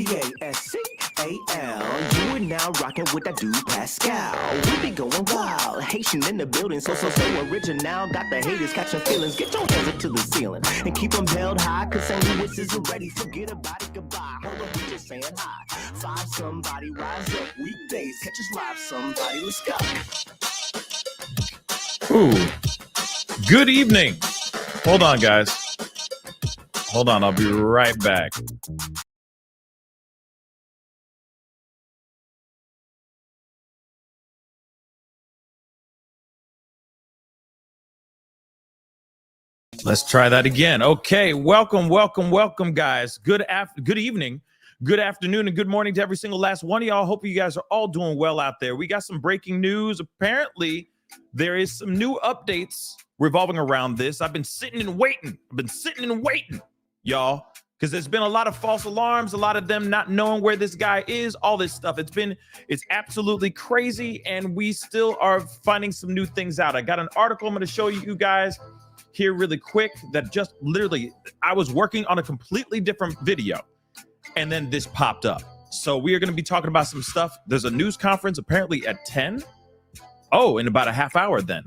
You are now rocking with that dude Pascal. We be going wild, Haitian in the building, so original. Got the haters catching feelings. Get your hands up to the ceiling and keep them held high. Cause St. Louis isn't ready. Forget about it, goodbye. Hold on, we just saying hi. Five somebody, rise up. Weekdays, catch us live. Somebody, let's go. Ooh, good evening. Hold on, guys. Hold on, I'll be right back. Let's try that again. Okay, welcome, guys. Good evening, good afternoon, and good morning to every single last one of y'all. Hope you guys are all doing well out there. We got some breaking news. Apparently, there is some new updates revolving around this. I've been sitting and waiting, y'all, because there's been a lot of false alarms, a lot of them not knowing where this guy is, all this stuff. It's absolutely crazy, and we still are finding some new things out. I got an article I'm going to show you guys here really quick that just literally, I was working on a completely different video and then this popped up. So we are going to be talking about some stuff. There's a news conference apparently at 10. Oh, in about a half hour then.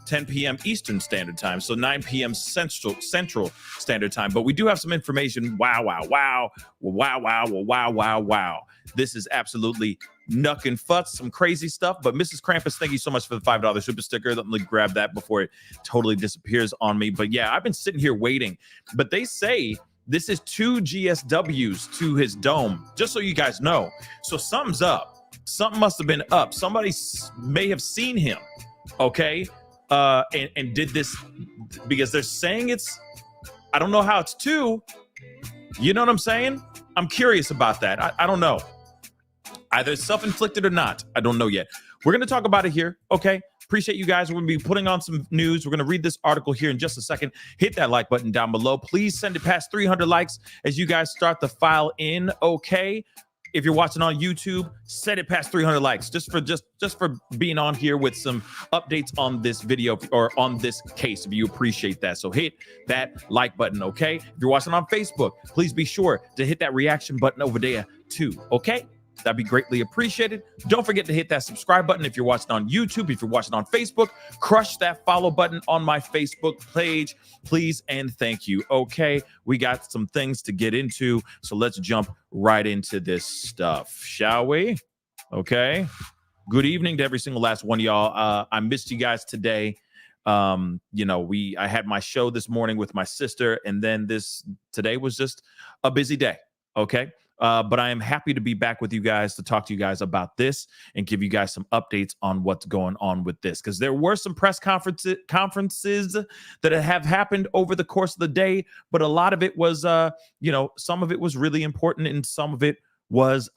10 p.m. Eastern Standard Time, so 9 p.m. Central Standard Time. But we do have some information. Wow. This is absolutely nuck and futz, some crazy stuff. But Mrs. Krampus, thank you so much for the $5 super sticker. Let me grab that before it totally disappears on me. But yeah, I've been sitting here waiting. But they say this is 2 GSWs to his dome, just so you guys know. So something's up. Something must have been up. Somebody may have seen him, okay? And did this because they're saying I don't know how it's 2. You know what I'm saying? I'm curious about that. I don't know. Either self-inflicted or not. I don't know yet. We're going to talk about it here. Okay. Appreciate you guys. We're going to be putting on some news. We're going to read this article here in just a second. Hit that like button down below. Please send it past 300 likes as you guys start the file in. Okay. If you're watching on YouTube, set it past 300 likes just for being on here with some updates on this video or on this case, if you appreciate that. So hit that like button, okay? If you're watching on Facebook, please be sure to hit that reaction button over there too, okay? That'd be greatly appreciated. Don't forget to hit that subscribe button if you're watching on YouTube. If you're watching on Facebook, crush that follow button on my Facebook page, please and thank you. Okay, we got some things to get into, so let's jump right into this stuff, shall we? Okay. Good evening to every single last one of y'all. I missed you guys today. I had my show this morning with my sister, and then today was just a busy day. Okay. But I am happy to be back with you guys to talk to you guys about this and give you guys some updates on what's going on with this. Because there were some press conferences that have happened over the course of the day, but a lot of it was, some of it was really important and some of it was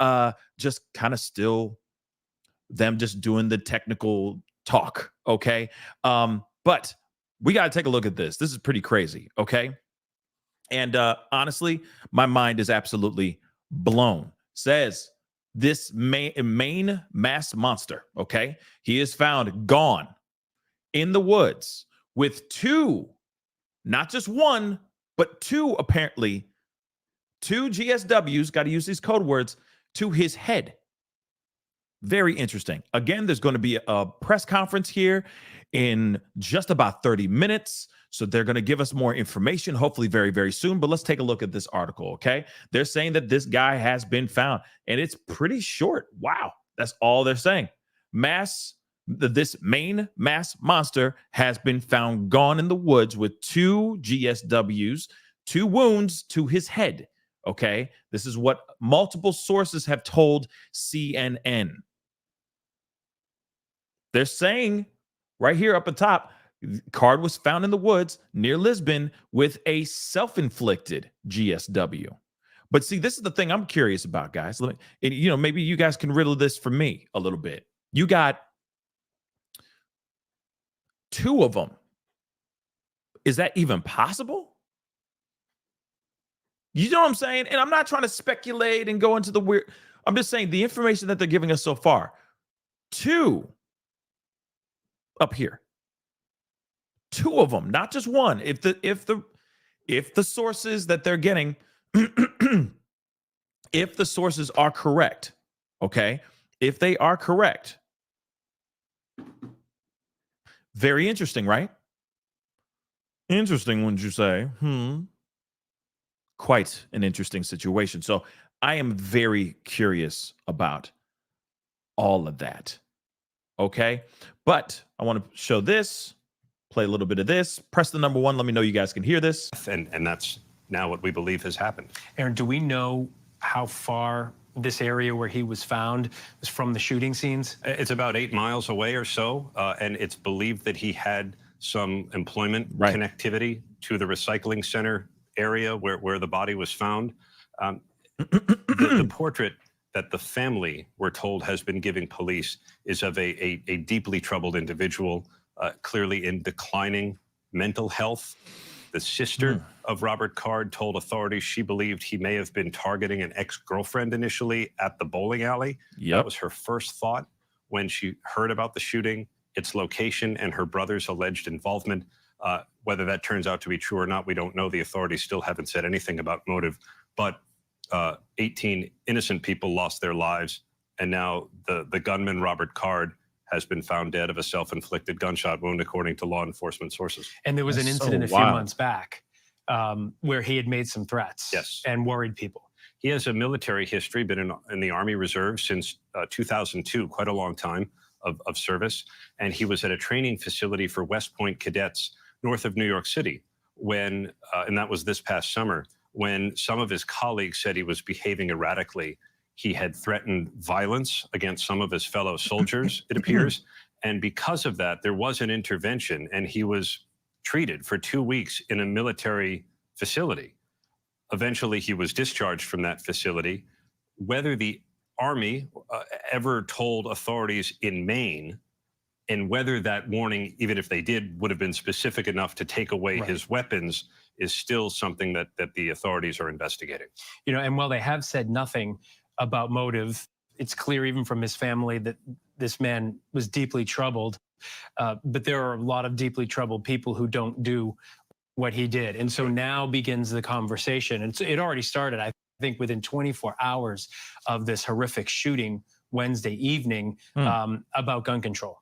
just kind of still them just doing the technical talk. Okay. But we got to take a look at this. This is pretty crazy. Okay. And honestly, my mind is absolutely blown. Says this Maine mass monster, okay? He is found gone in the woods with 2, not just 1, but 2, apparently, 2 GSWs, got to use these code words, to his head. Very interesting. Again, there's going to be a press conference here in just about 30 minutes. So they're going to give us more information, hopefully very, very soon. But let's take a look at this article, okay? They're saying that this guy has been found, and it's pretty short. Wow. That's all they're saying. This Maine mass monster has been found gone in the woods with 2 GSWs, 2 wounds to his head, okay? This is what multiple sources have told CNN. They're saying right here up at top, card was found in the woods near Lisbon with a self-inflicted GSW. But see, this is the thing I'm curious about, guys. Maybe you guys can riddle this for me a little bit. You got 2 of them. Is that even possible? You know what I'm saying? And I'm not trying to speculate and go into the weird. I'm just saying the information that they're giving us so far. 2 up here. 2 of them, not just 1. If the sources that they're getting, if the sources are correct, okay, if they are correct, very interesting, right? Interesting, wouldn't you say? Quite an interesting situation. So I am very curious about all of that. Okay. But I want to show this, play a little bit of this, press the number 1. Let me know you guys can hear this. And that's now what we believe has happened. Aaron, do we know how far this area where he was found is from the shooting scenes? It's about 8 miles away or so, and it's believed that he had some employment connectivity to the recycling center area where the body was found. The portrait that the family, we're told, has been giving police is of a deeply troubled individual, clearly in declining mental health. The sister of Robert Card told authorities she believed he may have been targeting an ex-girlfriend initially at the bowling alley. That was her first thought when she heard about the shooting, its location, and her brother's alleged involvement. Whether that turns out to be true or not, we don't know. The authorities still haven't said anything about motive. But 18 innocent people lost their lives, and now the gunman, Robert Card, has been found dead of a self-inflicted gunshot wound, according to law enforcement sources. And there was an incident a few months back where he had made some threats and worried people. He has a military history, been in the Army Reserve since 2002, quite a long time of service. And he was at a training facility for West Point cadets north of New York City when, and that was this past summer, when some of his colleagues said he was behaving erratically. He had threatened violence against some of his fellow soldiers, it appears. And because of that, there was an intervention, and he was treated for 2 weeks in a military facility. Eventually, he was discharged from that facility. Whether the Army ever told authorities in Maine, and whether that warning, even if they did, would have been specific enough to take away his weapons, is still something that the authorities are investigating. You know, and while they have said nothing about motive, it's clear even from his family that this man was deeply troubled. But there are a lot of deeply troubled people who don't do what he did. And so now begins the conversation. And it already started, I think, within 24 hours of this horrific shooting Wednesday evening about gun control.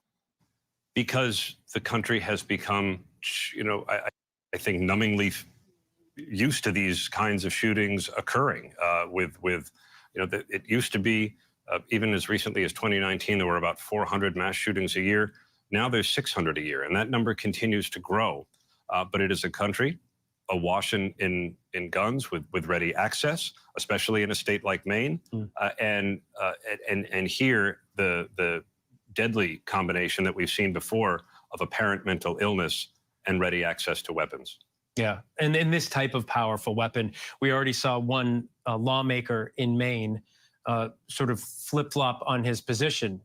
Because the country has become, you know, I think numbingly used to these kinds of shootings occurring with you know, it used to be, even as recently as 2019, there were about 400 mass shootings a year. Now there's 600 a year, and that number continues to grow. But it is a country awash in guns with ready access, especially in a state like Maine. And here, the deadly combination that we've seen before of apparent mental illness and ready access to weapons. Yeah, and in this type of powerful weapon, we already saw one lawmaker in Maine sort of flip-flop on his position.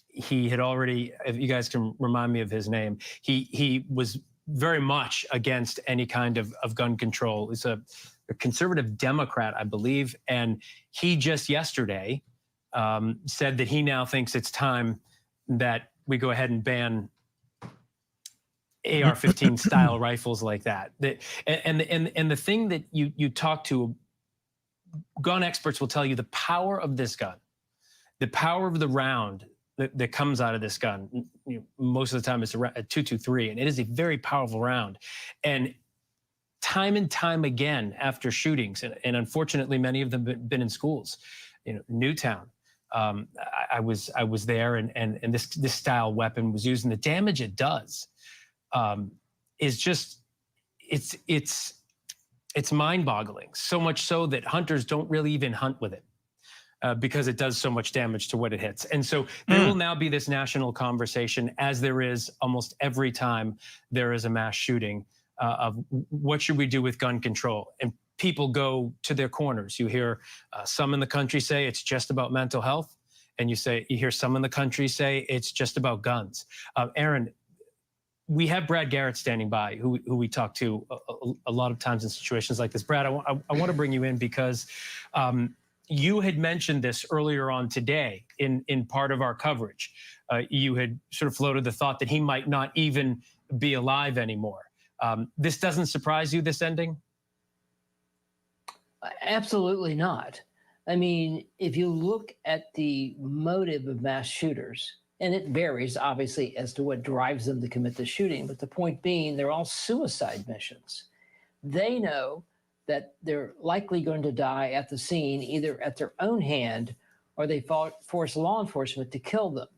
He had already, if you guys can remind me of his name, he was very much against any kind of gun control. He's a conservative Democrat, I believe, and he just yesterday said that he now thinks it's time that we go ahead and ban AR-15 style rifles like that. And the thing that you talk to, gun experts will tell you the power of this gun, the power of the round that comes out of this gun. You know, most of the time it's a .223, and it is a very powerful round. And time again after shootings, and unfortunately many of them have been in schools, you know, Newtown. I was there, and this style weapon was used, and the damage it does is just, it's mind-boggling. So much so that hunters don't really even hunt with it because it does so much damage to what it hits. And so there will now be this national conversation, as there is almost every time there is a mass shooting, of what should we do with gun control? And people go to their corners. You hear some in the country say it's just about mental health, and you hear some in the country say it's just about guns. Aaron, we have Brad Garrett standing by, who we talk to a lot of times in situations like this. Brad, I want to bring you in because you had mentioned this earlier on today in part of our coverage. You had sort of floated the thought that he might not even be alive anymore. This doesn't surprise you, this ending? Absolutely not. I mean, if you look at the motive of mass shooters, and it varies obviously as to what drives them to commit the shooting, but the point being, they're all suicide missions. They know that they're likely going to die at the scene, either at their own hand or they force law enforcement to kill them.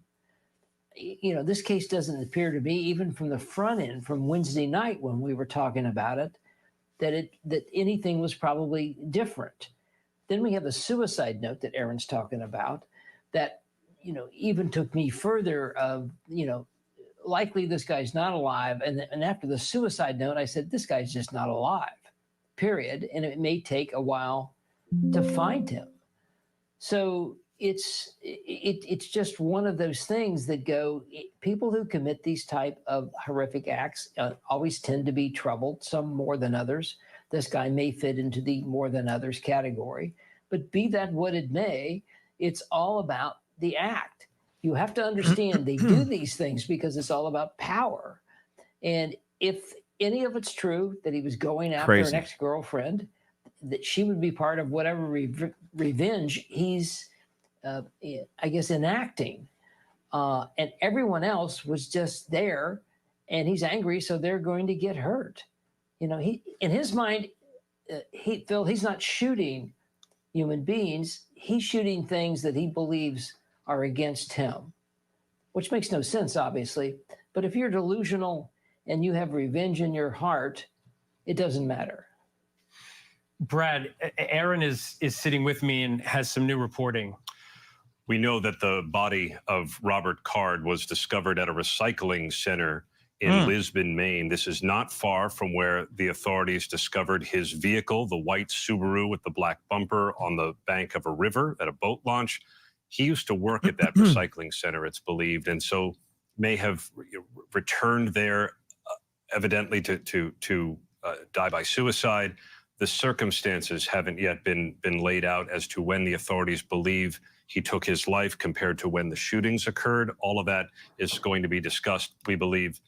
You know, this case doesn't appear to be, even from the front end, from Wednesday night when we were talking about it, that anything was probably different. Then we have a suicide note that Aaron's talking about that, you know, even took me further of, you know, likely this guy's not alive. And after the suicide note, I said, this guy's just not alive, period. And it may take a while to find him. So it's just one of those things that people who commit these type of horrific acts always tend to be troubled, some more than others. This guy may fit into the more than others category, but be that what it may, it's all about the act. You have to understand they do these things because it's all about power. And if any of it's true that he was going after an ex-girlfriend, that she would be part of whatever revenge he's I guess, enacting. And everyone else was just there, and he's angry, so they're going to get hurt. You know, he in his mind, Phil, he's not shooting human beings. He's shooting things that he believes are against him, which makes no sense, obviously. But if you're delusional and you have revenge in your heart, it doesn't matter. Brad, Aaron is sitting with me and has some new reporting. We know that the body of Robert Card was discovered at a recycling center in Lisbon, Maine. This is not far from where the authorities discovered his vehicle, the white Subaru with the black bumper, on the bank of a river at a boat launch. He used to work at that recycling center, it's believed, and so may have returned there evidently to die by suicide. The circumstances haven't yet been laid out as to when the authorities believe he took his life compared to when the shootings occurred. All of that is going to be discussed, we believe,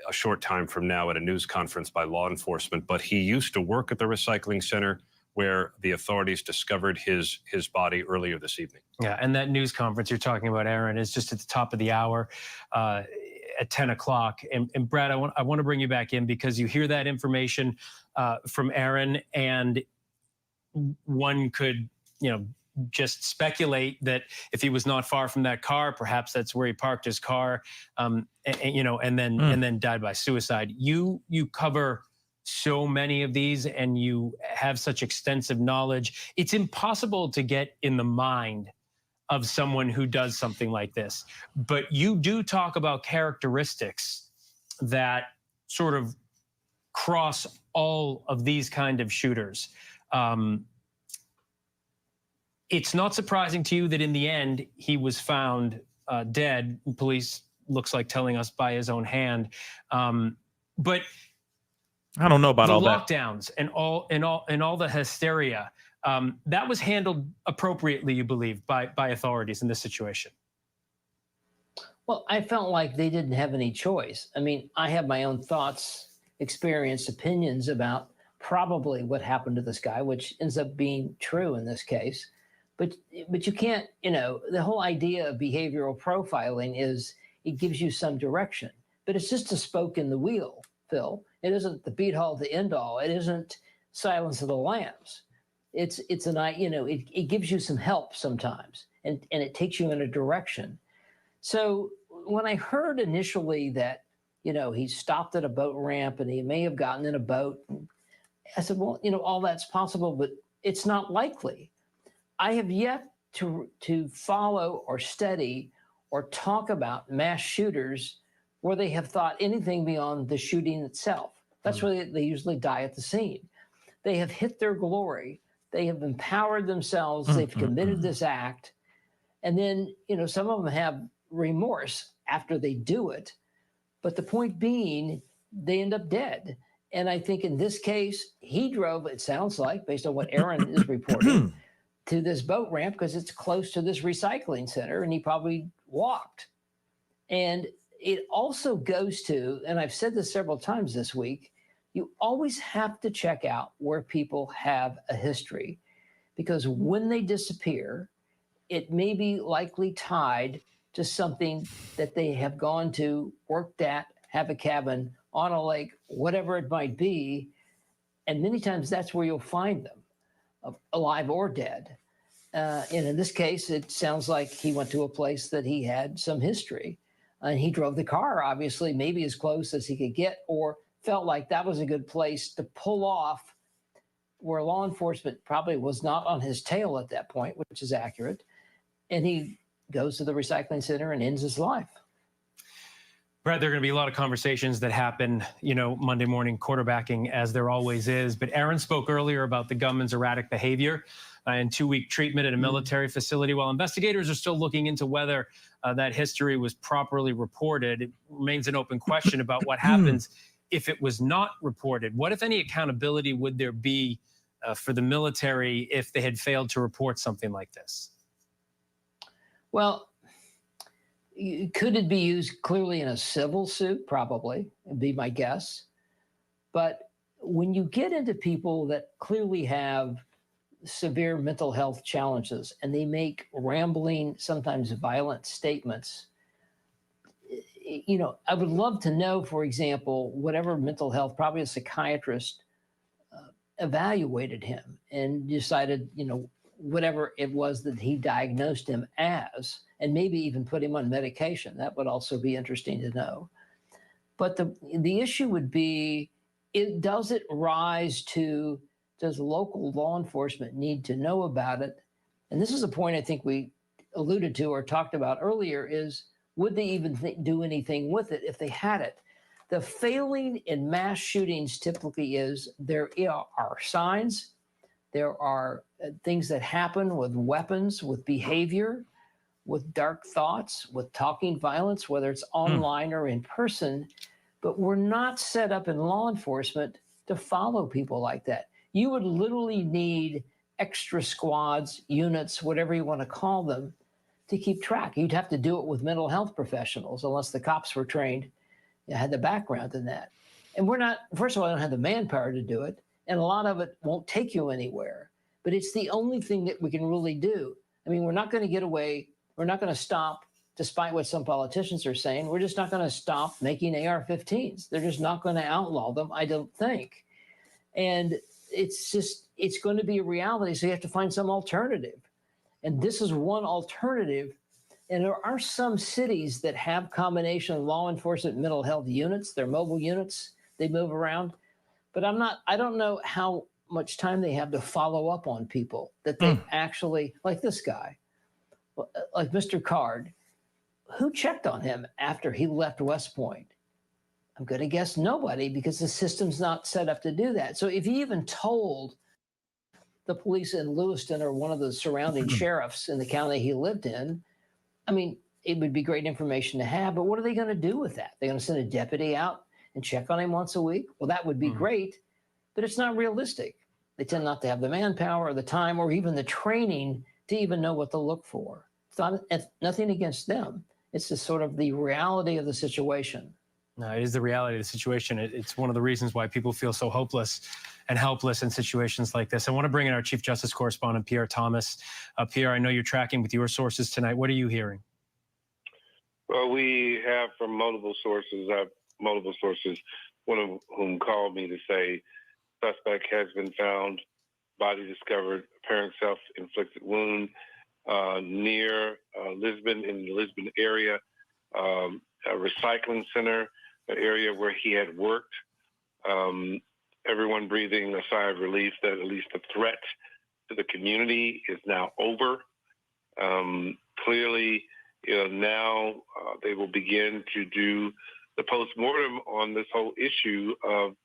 a short time from now at a news conference by law enforcement. But he used to work at the recycling center where the authorities discovered his body earlier this evening. Yeah, and that news conference you're talking about, Aaron, is just at the top of the hour at 10 o'clock. And Brad, I want to bring you back in because you hear that information from Aaron, and one could, you know, just speculate that if he was not far from that car, perhaps that's where he parked his car, and then died by suicide. You cover so many of these, and you have such extensive knowledge. It's impossible to get in the mind of someone who does something like this, but you do talk about characteristics that sort of cross all of these kind of shooters. It's not surprising to you that in the end he was found dead. Police looks like telling us by his own hand, but I don't know about all that. Lockdowns and all the hysteria that was handled appropriately, you believe, by authorities in this situation. Well, I felt like they didn't have any choice. I mean, I have my own thoughts, experience, opinions about probably what happened to this guy, which ends up being true in this case. But you can't, you know, the whole idea of behavioral profiling is it gives you some direction, but it's just a spoke in the wheel, Phil. It isn't the beat all, the end all. It isn't Silence of the Lambs. It's an, you know, it gives you some help sometimes, and it takes you in a direction. So when I heard initially that, you know, he stopped at a boat ramp and he may have gotten in a boat, I said, well, you know, all that's possible, but it's not likely. I have yet to follow or study or talk about mass shooters where they have thought anything beyond the shooting itself. That's where they usually die at the scene. They have hit their glory. They have empowered themselves. They've committed this act. And then, you know, some of them have remorse after they do it. But the point being, they end up dead. And I think in this case, he drove, it sounds like, based on what Aaron is reporting, to this boat ramp because it's close to this recycling center, and he probably walked. And it also goes to, and I've said this several times this week, you always have to check out where people have a history. because when they disappear, it may be likely tied to something that they have gone to, worked at, have a cabin on a lake, whatever it might be. And many times that's where you'll find them, alive or dead. And in this case, it sounds like he went to a place that he had some history. And he drove the car, obviously, maybe as close as he could get, or felt like that was a good place to pull off, where law enforcement probably was not on his tail at that point, which is accurate. And he goes to the recycling center and ends his life. Brad, there are going to be a lot of conversations that happen, Monday morning quarterbacking, as there always is. But Aaron spoke earlier about the gunman's erratic behavior and 2-week treatment at a military facility. While investigators are still looking into whether that history was properly reported, it remains an open question about what happens if it was not reported. What, if any, accountability would there be for the military if they had failed to report something like this? Well, could it be used clearly in a civil suit? Probably, would be my guess. But when you get into people that clearly have severe mental health challenges and they make rambling, sometimes violent statements, I would love to know, for example, whatever mental health, probably a psychiatrist evaluated him and decided, whatever it was that he diagnosed him as, and maybe even put him on medication. That would also be interesting to know. But the issue would be, does local law enforcement need to know about it? And this is a point I think we alluded to or talked about earlier, is would they even do anything with it if they had it? The failing in mass shootings typically is there are signs, there are things that happen with weapons, with behavior, with dark thoughts, with talking violence, whether it's online or in person, but we're not set up in law enforcement to follow people like that. You would literally need extra squads, units, whatever you want to call them, to keep track. You'd have to do it with mental health professionals, unless the cops were trained, had the background in that. And we're not, first of all, I don't have the manpower to do it, and a lot of it won't take you anywhere. But it's the only thing that we can really do. I mean, we're not going to get away. We're not going to stop, despite what some politicians are saying. We're just not going to stop making AR-15s. They're just not going to outlaw them, I don't think. And it's going to be a reality. So you have to find some alternative. And this is one alternative. And there are some cities that have combination of law enforcement mental health units. They're mobile units. They move around. But I don't know how much time they have to follow up on people that they actually, like this guy, like Mr. Card, who checked on him after he left West Point? I'm going to guess nobody, because the system's not set up to do that. So if he even told the police in Lewiston or one of the surrounding sheriffs in the county he lived in, I mean, it would be great information to have, but what are they going to do with that? They're going to send a deputy out and check on him once a week? Well, that would be great, but it's not realistic. They tend not to have the manpower or the time or even the training to even know what to look for. It's nothing against them. It's just sort of the reality of the situation. No, it is the reality of the situation. It's one of the reasons why people feel so hopeless and helpless in situations like this. I want to bring in our Chief Justice Correspondent, Pierre Thomas. Pierre, I know you're tracking with your sources tonight. What are you hearing? Well, we have from multiple sources, one of whom called me to say suspect has been found, body discovered, apparent self-inflicted wound near Lisbon, in the Lisbon area, a recycling center, an area where he had worked. Everyone breathing a sigh of relief that at least the threat to the community is now over. Clearly, now they will begin to do the postmortem on this whole issue of,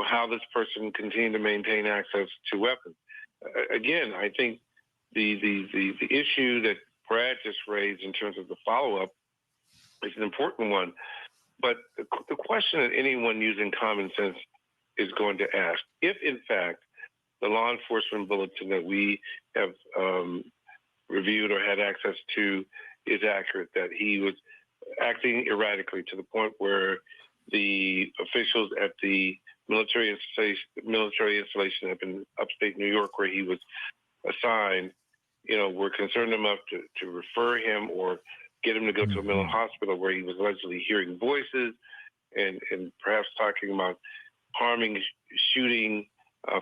how this person continued to maintain access to weapons. Again, I think the issue that Brad just raised in terms of the follow-up is an important one. But the question that anyone using common sense is going to ask, if in fact the law enforcement bulletin that we have reviewed or had access to is accurate, that he was acting erratically to the point where the officials at the military installation up in upstate New York, where he was assigned, were concerned enough to refer him or get him to go to a mental hospital where he was allegedly hearing voices and perhaps talking about harming, shooting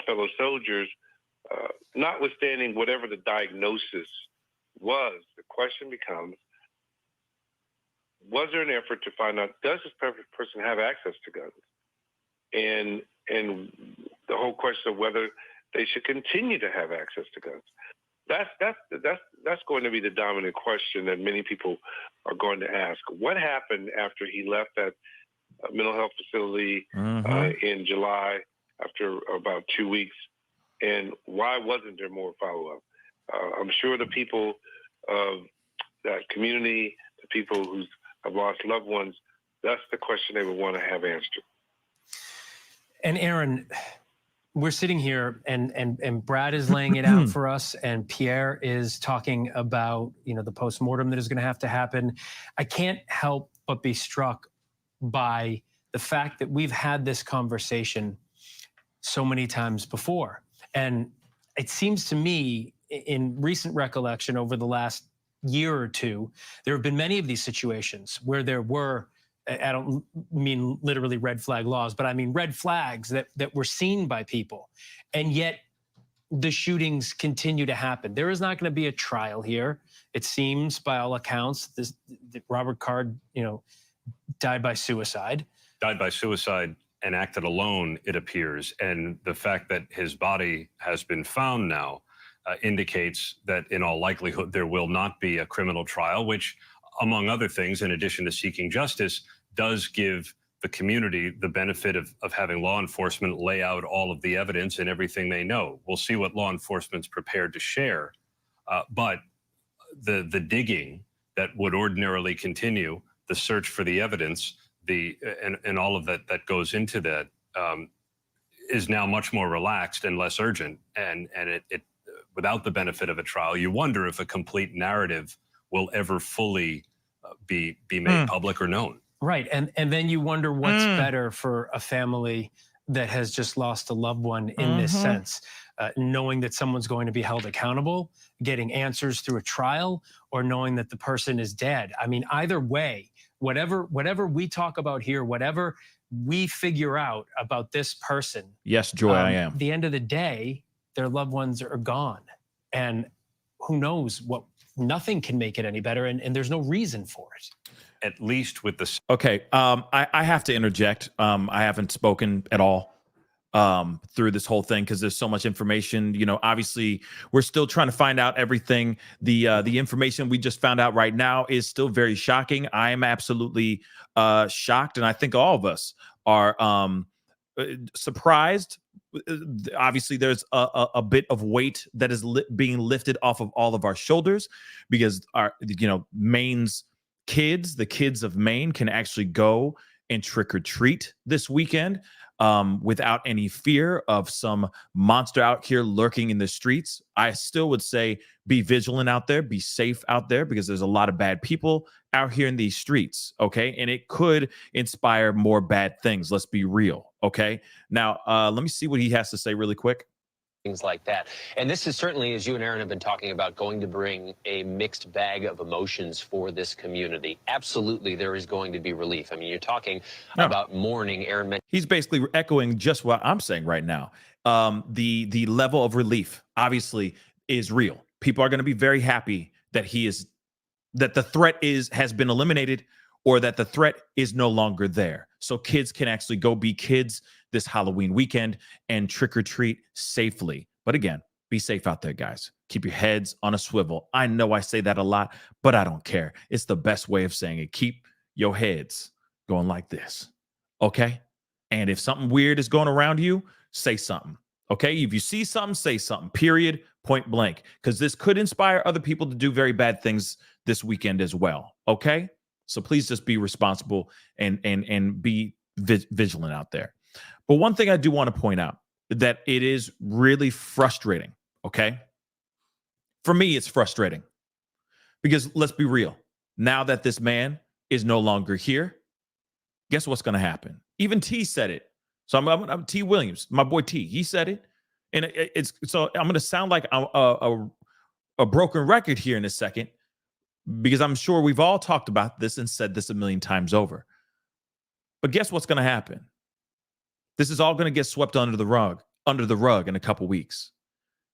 fellow soldiers, notwithstanding whatever the diagnosis was, the question becomes, was there an effort to find out, does this person have access to guns? And the whole question of whether they should continue to have access to guns. That's going to be the dominant question that many people are going to ask. What happened after he left that mental health facility in July after about 2 weeks, and why wasn't there more follow-up? I'm sure the people of that community, the people who have lost loved ones, that's the question they would want to have answered. And Aaron, we're sitting here and Brad is laying it out for us, and Pierre is talking about, the postmortem that is going to happen. I can't help but be struck by the fact that we've had this conversation so many times before. And it seems to me, in recent recollection over the last year or two, there have been many of these situations where there were, I don't mean literally red flag laws, but I mean red flags that were seen by people. And yet the shootings continue to happen. There is not going to be a trial here. It seems, by all accounts, that Robert Card, died by suicide. Died by suicide and acted alone, it appears. And the fact that his body has been found now indicates that in all likelihood there will not be a criminal trial, which, among other things, in addition to seeking justice, does give the community the benefit of having law enforcement lay out all of the evidence and everything they know. We'll see what law enforcement's prepared to share. But the digging that would ordinarily continue, the search for the evidence, and all of that goes into that, is now much more relaxed and less urgent. And it without the benefit of a trial, you wonder if a complete narrative will ever fully be made public or known. Right. And then you wonder what's better for a family that has just lost a loved one in this sense, knowing that someone's going to be held accountable, getting answers through a trial, or knowing that the person is dead. I mean, either way, whatever we talk about here, whatever we figure out about this person. Yes, Joy, I am. At the end of the day, their loved ones are gone. And who knows nothing can make it any better. And there's no reason for it. At least with the... Okay, I have to interject. I haven't spoken at all through this whole thing because there's so much information. Obviously, we're still trying to find out everything. The information we just found out right now is still very shocking. I am absolutely shocked, and I think all of us are surprised. Obviously, there's a bit of weight that is being lifted off of all of our shoulders because Maine's kids, the kids of Maine, can actually go and trick or treat this weekend without any fear of some monster out here lurking in the streets. I still would say be vigilant out there, be safe out there, because there's a lot of bad people out here in these streets, okay? And it could inspire more bad things. Let's be real, okay? Now, let me see what he has to say really quick. Things like that. And this is certainly, as you and Aaron have been talking about, going to bring a mixed bag of emotions for this community. Absolutely, there is going to be relief. I mean, you're talking about mourning. Aaron mentioned... He's basically echoing just what I'm saying right now. The level of relief, obviously, is real. People are going to be very happy that the threat has been eliminated, or that the threat is no longer there. So kids can actually go be kids this Halloween weekend and trick or treat safely. But again, be safe out there, guys. Keep your heads on a swivel. I know I say that a lot, but I don't care. It's the best way of saying it. Keep your heads going like this, okay? And if something weird is going around you, say something, okay? If you see something, say something, period, point blank, because this could inspire other people to do very bad things this weekend as well, okay? So please just be responsible and be vigilant out there. But one thing I do want to point out, that it is really frustrating, okay? For me, it's frustrating because let's be real. Now that this man is no longer here, guess what's going to happen? Even T said it. So I'm T Williams, my boy T, he said it. And it's so I'm going to sound like a broken record here in a second, because I'm sure we've all talked about this and said this a million times over. But guess what's going to happen? This is all going to get swept under the rug in a couple weeks.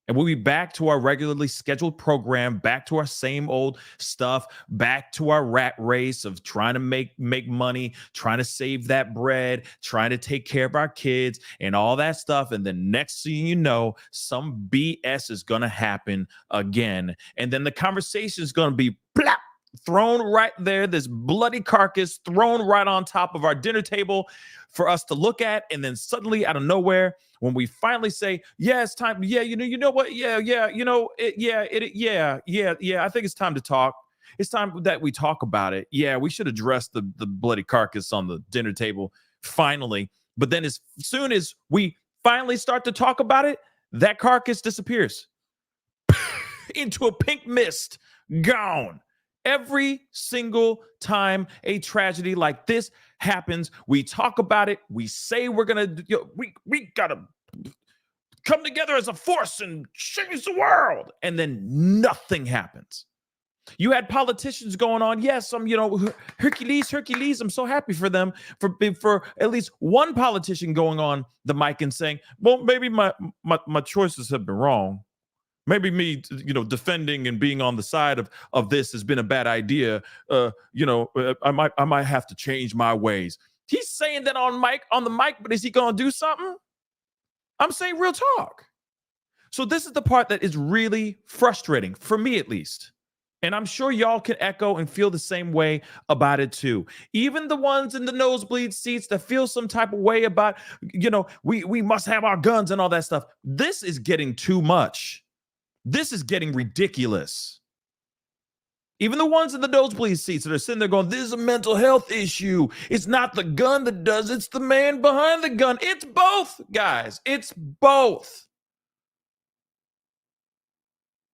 And we'll be back to our regularly scheduled program, back to our same old stuff, back to our rat race of trying to make money, trying to save that bread, trying to take care of our kids and all that stuff. And then next thing you know, some BS is going to happen again. And then the conversation is going to be plop, thrown right there, this bloody carcass thrown right on top of our dinner table for us to look at. And then suddenly out of nowhere, when we finally say, yeah, it's time. Yeah, you know what? Yeah, I think it's time to talk. It's time that we talk about it. Yeah, we should address the bloody carcass on the dinner table finally. But then as soon as we finally start to talk about it, that carcass disappears into a pink mist, gone. Every single time a tragedy like this happens, we talk about it. We say we're gonna, we gotta come together as a force and change the world, and then nothing happens. You had politicians going on, yes, Hercules. I'm so happy for them for at least one politician going on the mic and saying, well, maybe my choices have been wrong. Maybe me, defending and being on the side of this has been a bad idea. I might have to change my ways. He's saying that on the mic, but is he going to do something? I'm saying real talk. So this is the part that is really frustrating, for me at least. And I'm sure y'all can echo and feel the same way about it too. Even the ones in the nosebleed seats that feel some type of way about, we must have our guns and all that stuff. This is getting too much. This is getting ridiculous. Even the ones in the nosebleed seats that are sitting there going, this is a mental health issue. It's not the gun that does, it's the man behind the gun. It's both, guys. It's both.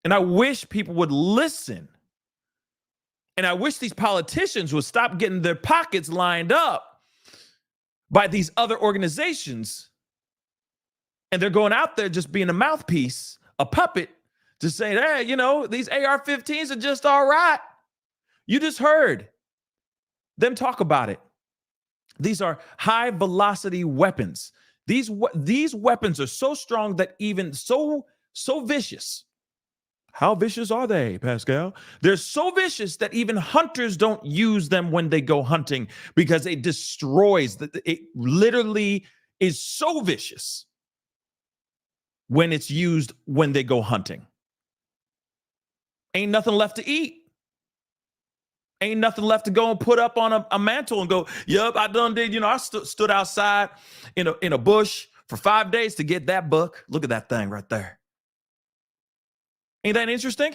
And I wish people would listen. And I wish these politicians would stop getting their pockets lined up by these other organizations. And they're going out there just being a mouthpiece, a puppet, to say, hey, these AR-15s are just all right. You just heard them talk about it. These are high velocity weapons. These weapons are so strong that even so vicious. How vicious are they, Pascal? They're so vicious that even hunters don't use them when they go hunting because it destroys. It literally is so vicious when it's used when they go hunting. Ain't nothing left to eat. Ain't nothing left to go and put up on a mantle and go, yep, I done did. I stood outside in a bush for 5 days to get that buck. Look at that thing right there. Ain't that interesting?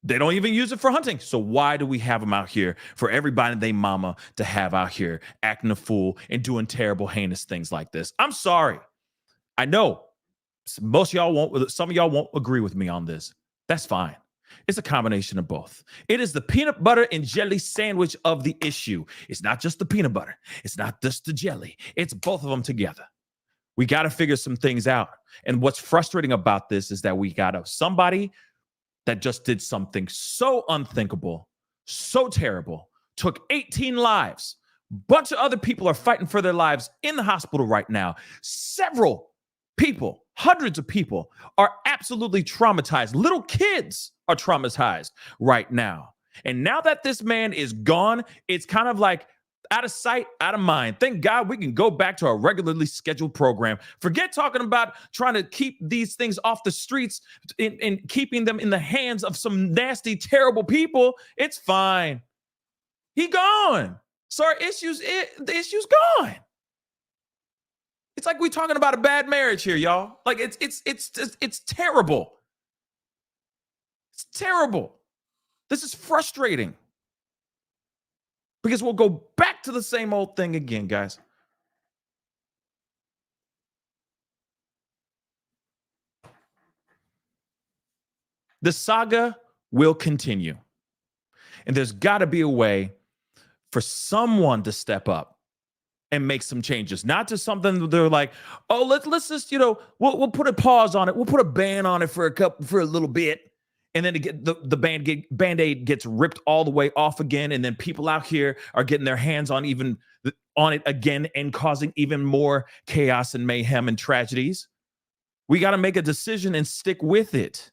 They don't even use it for hunting. So why do we have them out here for everybody and they mama to have out here acting a fool and doing terrible, heinous things like this? I'm sorry. I know some of y'all won't agree with me on this. That's fine. It's a combination of both. It is the peanut butter and jelly sandwich of the issue. It's not just the peanut butter. It's not just the jelly. It's both of them together. We got to figure some things out. And what's frustrating about this is that we got somebody that just did something so unthinkable, so terrible, took 18 lives. Bunch of other people are fighting for their lives in the hospital right now. Several people, hundreds of people are absolutely traumatized. Little kids are traumatized right now. And now that this man is gone, it's kind of like out of sight, out of mind. Thank God we can go back to our regularly scheduled program. Forget talking about trying to keep these things off the streets and keeping them in the hands of some nasty, terrible people. It's fine. He gone. So the issue's gone. It's like we're talking about a bad marriage here, y'all. Like it's terrible. It's terrible. This is frustrating. Because we'll go back to the same old thing again, guys. The saga will continue. And there's got to be a way for someone to step up and make some changes, not to something that they're like, oh, let's just, we'll put a pause on it. We'll put a ban on it for a little bit. And then the Band-Aid gets ripped all the way off again. And then people out here are getting their hands on it again and causing even more chaos and mayhem and tragedies. We got to make a decision and stick with it.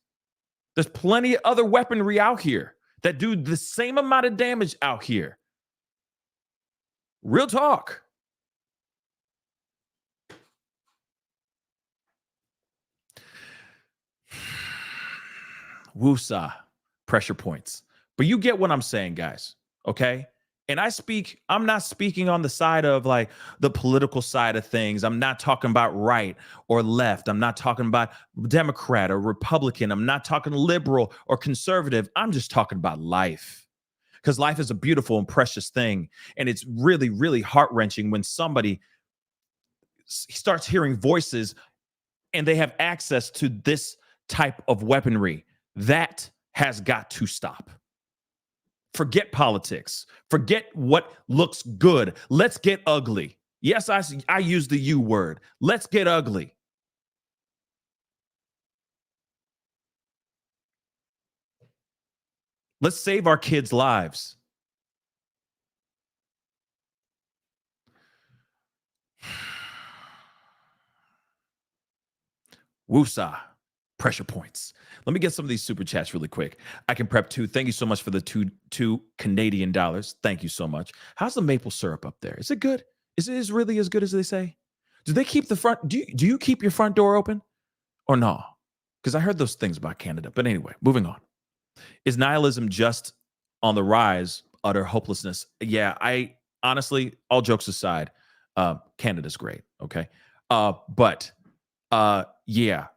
There's plenty of other weaponry out here that do the same amount of damage out here. Real talk. Woosah, pressure points. But you get what I'm saying, guys, okay? And I'm not speaking on the side of like the political side of things. I'm not talking about right or left. I'm not talking about Democrat or Republican. I'm not talking liberal or conservative. I'm just talking about life. Because life is a beautiful and precious thing. And it's really, really heart-wrenching when somebody starts hearing voices and they have access to this type of weaponry. That has got to stop. Forget politics. Forget what looks good. Let's get ugly. Yes, I use the U word. Let's get ugly. Let's save our kids' lives. Woosah. Pressure points. Let me get some of these super chats really quick. I can prep two. Thank you so much for the two Canadian dollars. Thank you so much. How's the maple syrup up there? Is it good? Is it really as good as they say? Do they keep the front? Do you keep your front door open or no? Because I heard those things about Canada. But anyway, moving on. Is nihilism just on the rise? Utter hopelessness. Yeah, I honestly, all jokes aside, Canada's great. Okay, but yeah.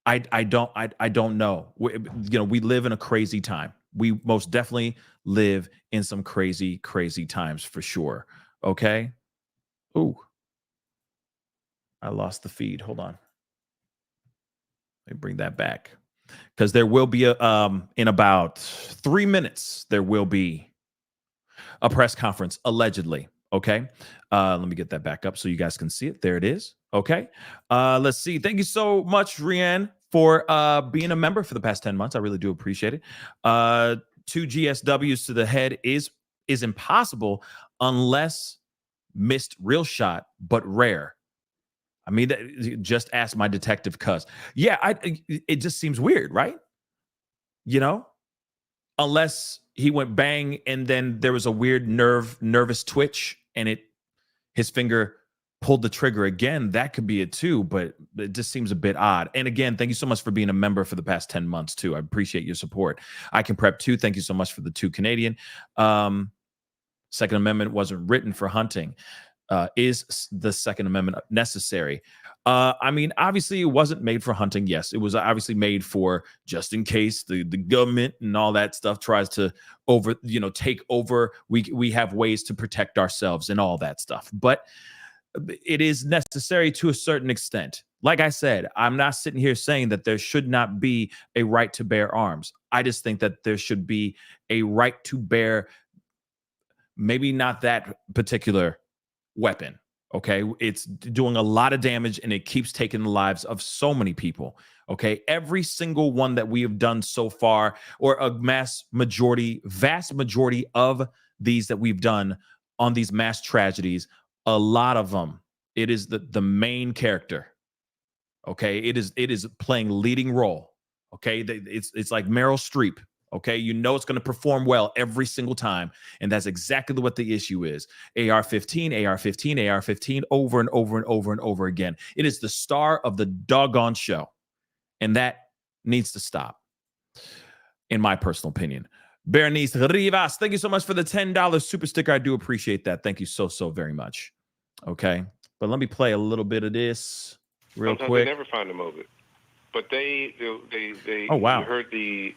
I don't know. We live in a crazy time. We most definitely live in some crazy, crazy times for sure. Okay. Ooh, I lost the feed. Hold on. Let me bring that back because there will be in about 3 minutes, there will be a press conference allegedly. Okay. Let me get that back up so you guys can see it. There it is. Okay. Let's see. Thank you so much, Rianne, for being a member for the past 10 months. I really do appreciate it. 2 GSWs to the head is impossible unless missed real shot, but rare. I mean, just ask my detective cuz. Yeah, it just seems weird, right? Unless he went bang and then there was a weird nervous twitch and his finger pulled the trigger again. That could be it too, but it just seems a bit odd. And again, thank you so much for being a member for the past 10 months too. I appreciate your support. I can prep too. Thank you so much for the 2 Canadian. Second Amendment wasn't written for hunting. Is the Second Amendment necessary? I mean, obviously it wasn't made for hunting. Yes, it was obviously made for just in case the government and all that stuff tries to take over. We have ways to protect ourselves and all that stuff. But it is necessary to a certain extent. Like I said, I'm not sitting here saying that there should not be a right to bear arms. I just think that there should be a right to bear maybe not that particular weapon. Okay. It's doing a lot of damage and it keeps taking the lives of so many people. Okay. Every single one that we have done so far, or a vast majority of these that we've done on these mass tragedies, a lot of them, it is the main character. Okay. It is playing leading role. Okay. It's like Meryl Streep. Okay, it's going to perform well every single time. And that's exactly what the issue is. AR-15, AR-15, AR-15, over and over and over and over again. It is the star of the doggone show. And that needs to stop, in my personal opinion. Berenice Rivas, thank you so much for the $10 super sticker. I do appreciate that. Thank you so, so very much. Okay, but let me play a little bit of this real Sometimes quick. They never find a motive. But they oh, wow. You heard the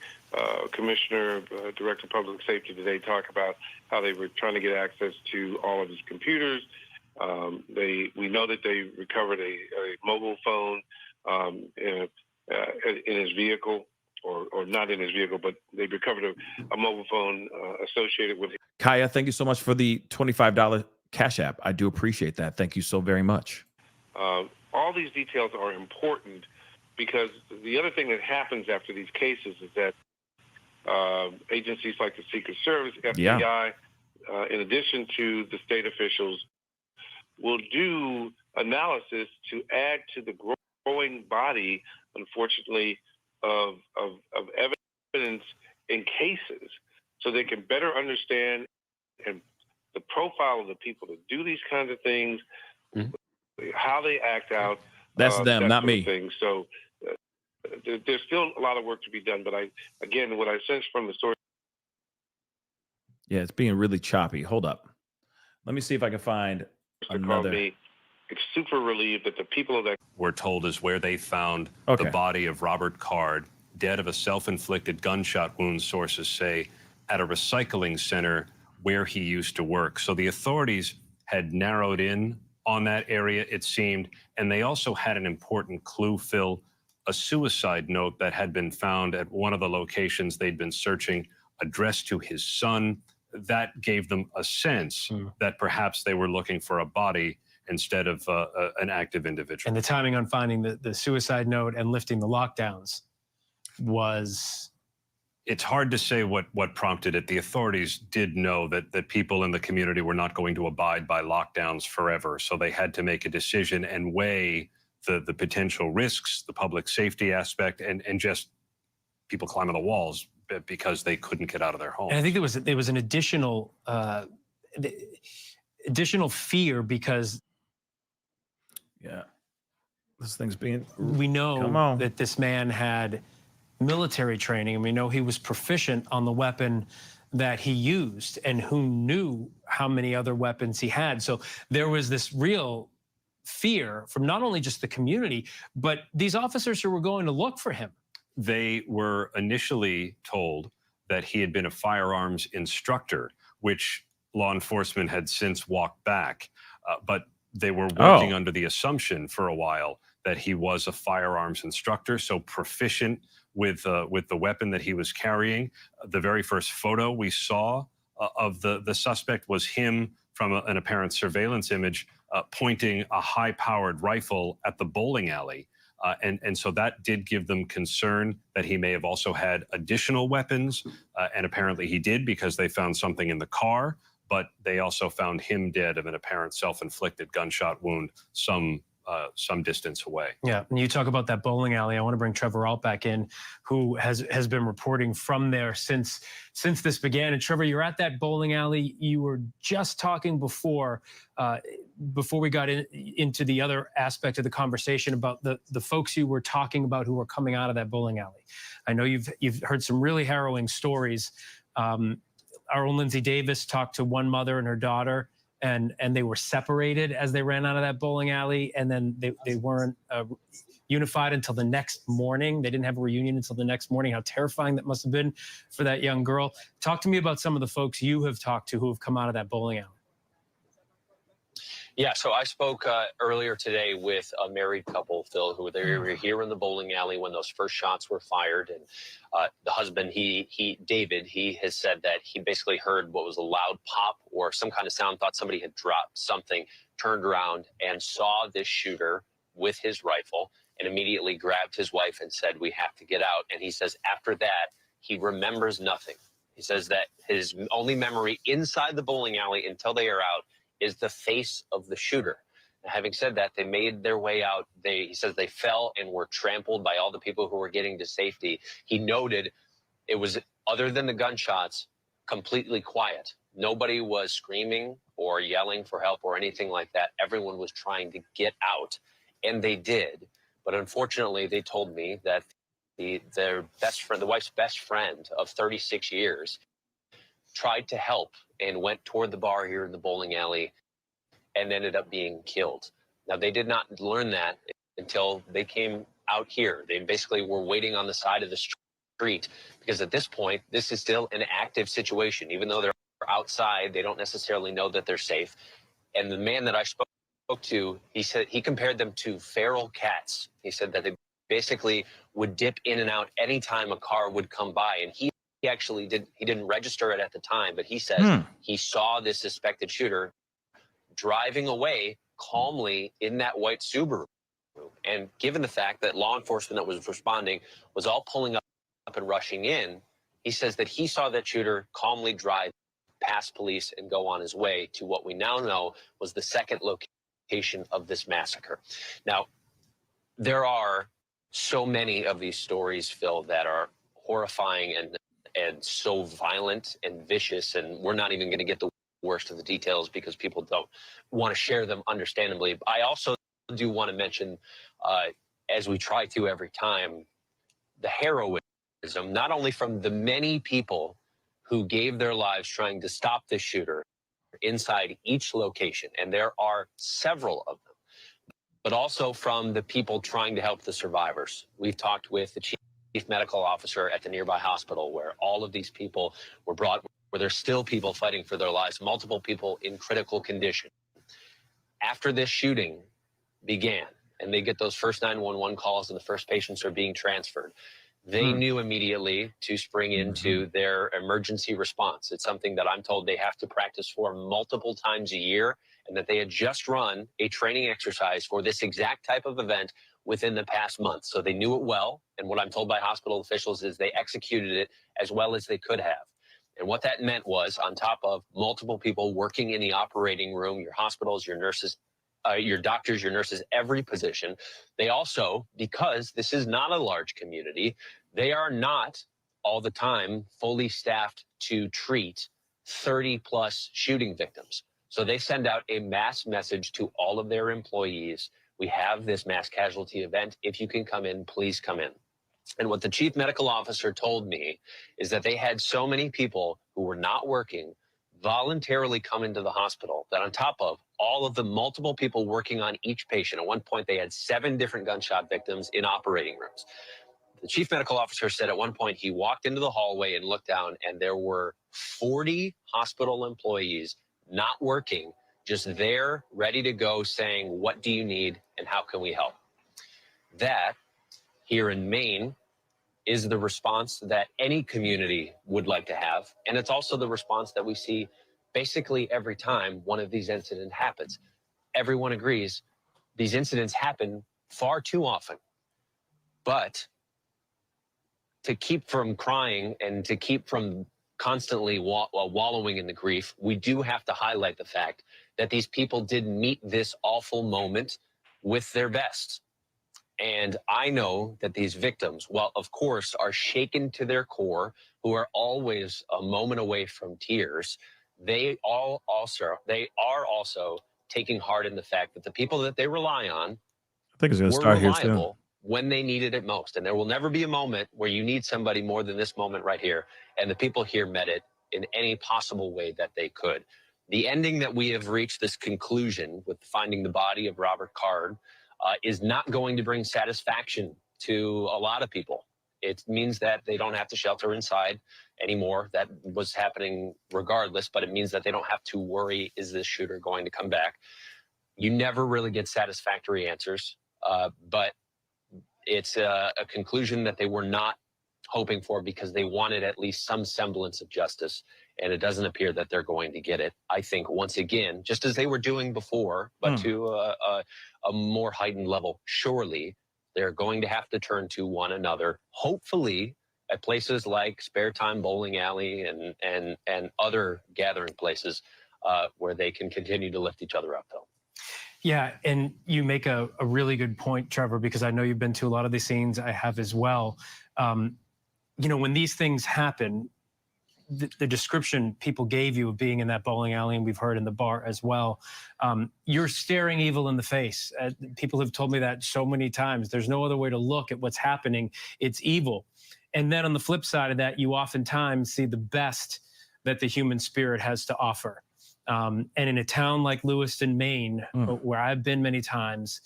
commissioner, director of public safety today talk about how they were trying to get access to all of his computers. We know that they recovered a mobile phone in his vehicle, or not in his vehicle, but they recovered a mobile phone associated with him. Kaya, thank you so much for the $25 Cash App. I do appreciate that. Thank you so very much. All these details are important because the other thing that happens after these cases is that agencies like the Secret Service, FBI, in addition to the state officials, will do analysis to add to the growing body, unfortunately, of evidence in cases, so they can better understand and the profile of the people that do these kinds of things, how they act out. That's them, that not sort me. of thing. So there's still a lot of work to be done. But what I sense from the source. Yeah, it's being really choppy. Hold up. Let me see if I can find another. It's super relieved that the people of that we're told is where they found the body of Robert Card, dead of a self-inflicted gunshot wound, sources say, at a recycling center where he used to work. So the authorities had narrowed in on that area, it seemed, and they also had an important clue, Phil, a suicide note that had been found at one of the locations they'd been searching, addressed to his son. That gave them a sense that perhaps they were looking for a body instead of an active individual. And the timing on finding the suicide note and lifting the lockdowns was... It's hard to say what prompted it. The authorities did know that people in the community were not going to abide by lockdowns forever, so they had to make a decision and weigh the potential risks, the public safety aspect, and just people climbing the walls because they couldn't get out of their homes. And I think there was an additional fear because this thing's being... We know that this man had military training, and we know he was proficient on the weapon that he used, and who knew how many other weapons he had. So there was this real fear from not only just the community, but these officers who were going to look for him. They were initially told that he had been a firearms instructor, which law enforcement had since walked back. But they were working under the assumption for a while that he was a firearms instructor, so proficient with the weapon that he was carrying. The very first photo we saw of the suspect was him from an apparent surveillance image pointing a high-powered rifle at the bowling alley. And so that did give them concern that he may have also had additional weapons, and apparently he did because they found something in the car, but they also found him dead of an apparent self-inflicted gunshot wound some distance away. Yeah, and you talk about that bowling alley. I want to bring Trevor Alt back in, who has been reporting from there since this began. And Trevor, you're at that bowling alley. You were just talking before we got into the other aspect of the conversation about the folks you were talking about who were coming out of that bowling alley. I know you've heard some really harrowing stories. Our own Lindsay Davis talked to one mother and her daughter, and they were separated as they ran out of that bowling alley, and then they weren't unified until the next morning. They didn't have a reunion until the next morning. How terrifying that must have been for that young girl. Talk to me about some of the folks you have talked to who have come out of that bowling alley. Yeah, so I spoke earlier today with a married couple, Phil, who they were here in the bowling alley when those first shots were fired. And the husband, David, he has said that he basically heard what was a loud pop or some kind of sound, thought somebody had dropped something, turned around and saw this shooter with his rifle and immediately grabbed his wife and said, "We have to get out." And he says after that, he remembers nothing. He says that his only memory inside the bowling alley until they are out is the face of the shooter. Now, having said that, they made their way out. He says they fell and were trampled by all the people who were getting to safety. He noted it was, other than the gunshots, completely quiet. Nobody was screaming or yelling for help or anything like that. Everyone was trying to get out, and they did. But unfortunately, they told me that their best friend, the wife's best friend of 36 years, tried to help and went toward the bar here in the bowling alley and ended up being killed. Now, they did not learn that until they came out here. They basically were waiting on the side of the street because at this point, this is still an active situation. Even though they're outside, they don't necessarily know that they're safe. And the man that I spoke to, he said he compared them to feral cats. He said that they basically would dip in and out anytime a car would come by. And he actually didn't register it at the time, but he says he saw this suspected shooter driving away calmly in that white Subaru. And given the fact that law enforcement that was responding was all pulling up and rushing in, he says that he saw that shooter calmly drive past police and go on his way to what we now know was the second location of this massacre. Now, there are so many of these stories, Phil, that are horrifying and so violent and vicious, and we're not even going to get the worst of the details because people don't want to share them, understandably. I also do want to mention, as we try to every time, the heroism, not only from the many people who gave their lives trying to stop this shooter inside each location, and there are several of them, but also from the people trying to help the survivors. We've talked with the chief medical officer at the nearby hospital where all of these people were brought, where there's still people fighting for their lives, multiple people in critical condition. After this shooting began, and they get those first 911 calls and the first patients are being transferred, they knew immediately to spring into their emergency response. It's something that I'm told they have to practice for multiple times a year, and that they had just run a training exercise for this exact type of event within the past month. So they knew it well, and what I'm told by hospital officials is they executed it as well as they could have. And what that meant was, on top of multiple people working in the operating room, your hospitals, your nurses, your doctors, your nurses, every position, they also, because this is not a large community, they are not all the time fully staffed to treat 30+ shooting victims. So they send out a mass message to all of their employees. We have this mass casualty event. If you can come in, please come in. And what the chief medical officer told me is that they had so many people who were not working voluntarily come into the hospital that on top of all of the multiple people working on each patient, at one point they had 7 different gunshot victims in operating rooms. The chief medical officer said at one point he walked into the hallway and looked down, and there were 40 hospital employees not working, just there, ready to go, saying, what do you need and how can we help? That, here in Maine, is the response that any community would like to have. And it's also the response that we see basically every time one of these incidents happens. Everyone agrees these incidents happen far too often. But to keep from crying and to keep from constantly wallowing in the grief, we do have to highlight the fact that these people did meet this awful moment with their best. And I know that these victims, while of course are shaken to their core, who are always a moment away from tears, they are also taking heart in the fact that the people that they rely on I think it's going to were start here reliable when they needed it most. And there will never be a moment where you need somebody more than this moment right here. And the people here met it in any possible way that they could. The ending that we have reached, this conclusion with finding the body of Robert Card, is not going to bring satisfaction to a lot of people. It means that they don't have to shelter inside anymore. That was happening regardless, but it means that they don't have to worry, is this shooter going to come back? You never really get satisfactory answers, but it's a conclusion that they were not hoping for because they wanted at least some semblance of justice, and it doesn't appear that they're going to get it. I think, once again, just as they were doing before, but to a more heightened level, surely they're going to have to turn to one another, hopefully at places like Spare Time Bowling Alley and other gathering places where they can continue to lift each other up, though. Yeah, and you make a really good point, Trevor, because I know you've been to a lot of these scenes. I have as well. You know, when these things happen, the description people gave you of being in that bowling alley, and we've heard in the bar as well, you're staring evil in the face. People have told me that so many times. There's no other way to look at what's happening. It's evil. And then on the flip side of that, you oftentimes see the best that the human spirit has to offer. And in a town like Lewiston, Maine, where I've been many times,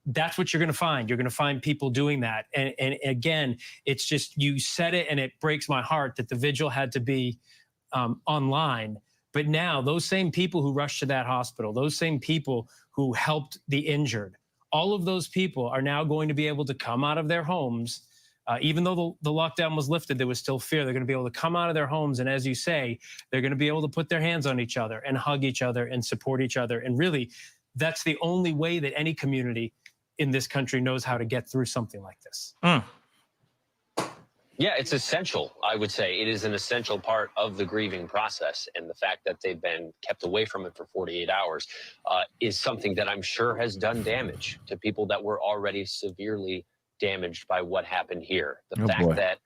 that's what you're going to find. You're going to find people doing that. And again, it's just, you said it and it breaks my heart that the vigil had to be online. But now those same people who rushed to that hospital, those same people who helped the injured, all of those people are now going to be able to come out of their homes Even though the lockdown was lifted, there was still fear. They're going to be able to come out of their homes. And as you say, they're going to be able to put their hands on each other and hug each other and support each other. And really, that's the only way that any community in this country knows how to get through something like this. Yeah, it's essential, I would say. It is an essential part of the grieving process. And the fact that they've been kept away from it for 48 hours is something that I'm sure has done damage to people that were already severely damaged by what happened here. The fact that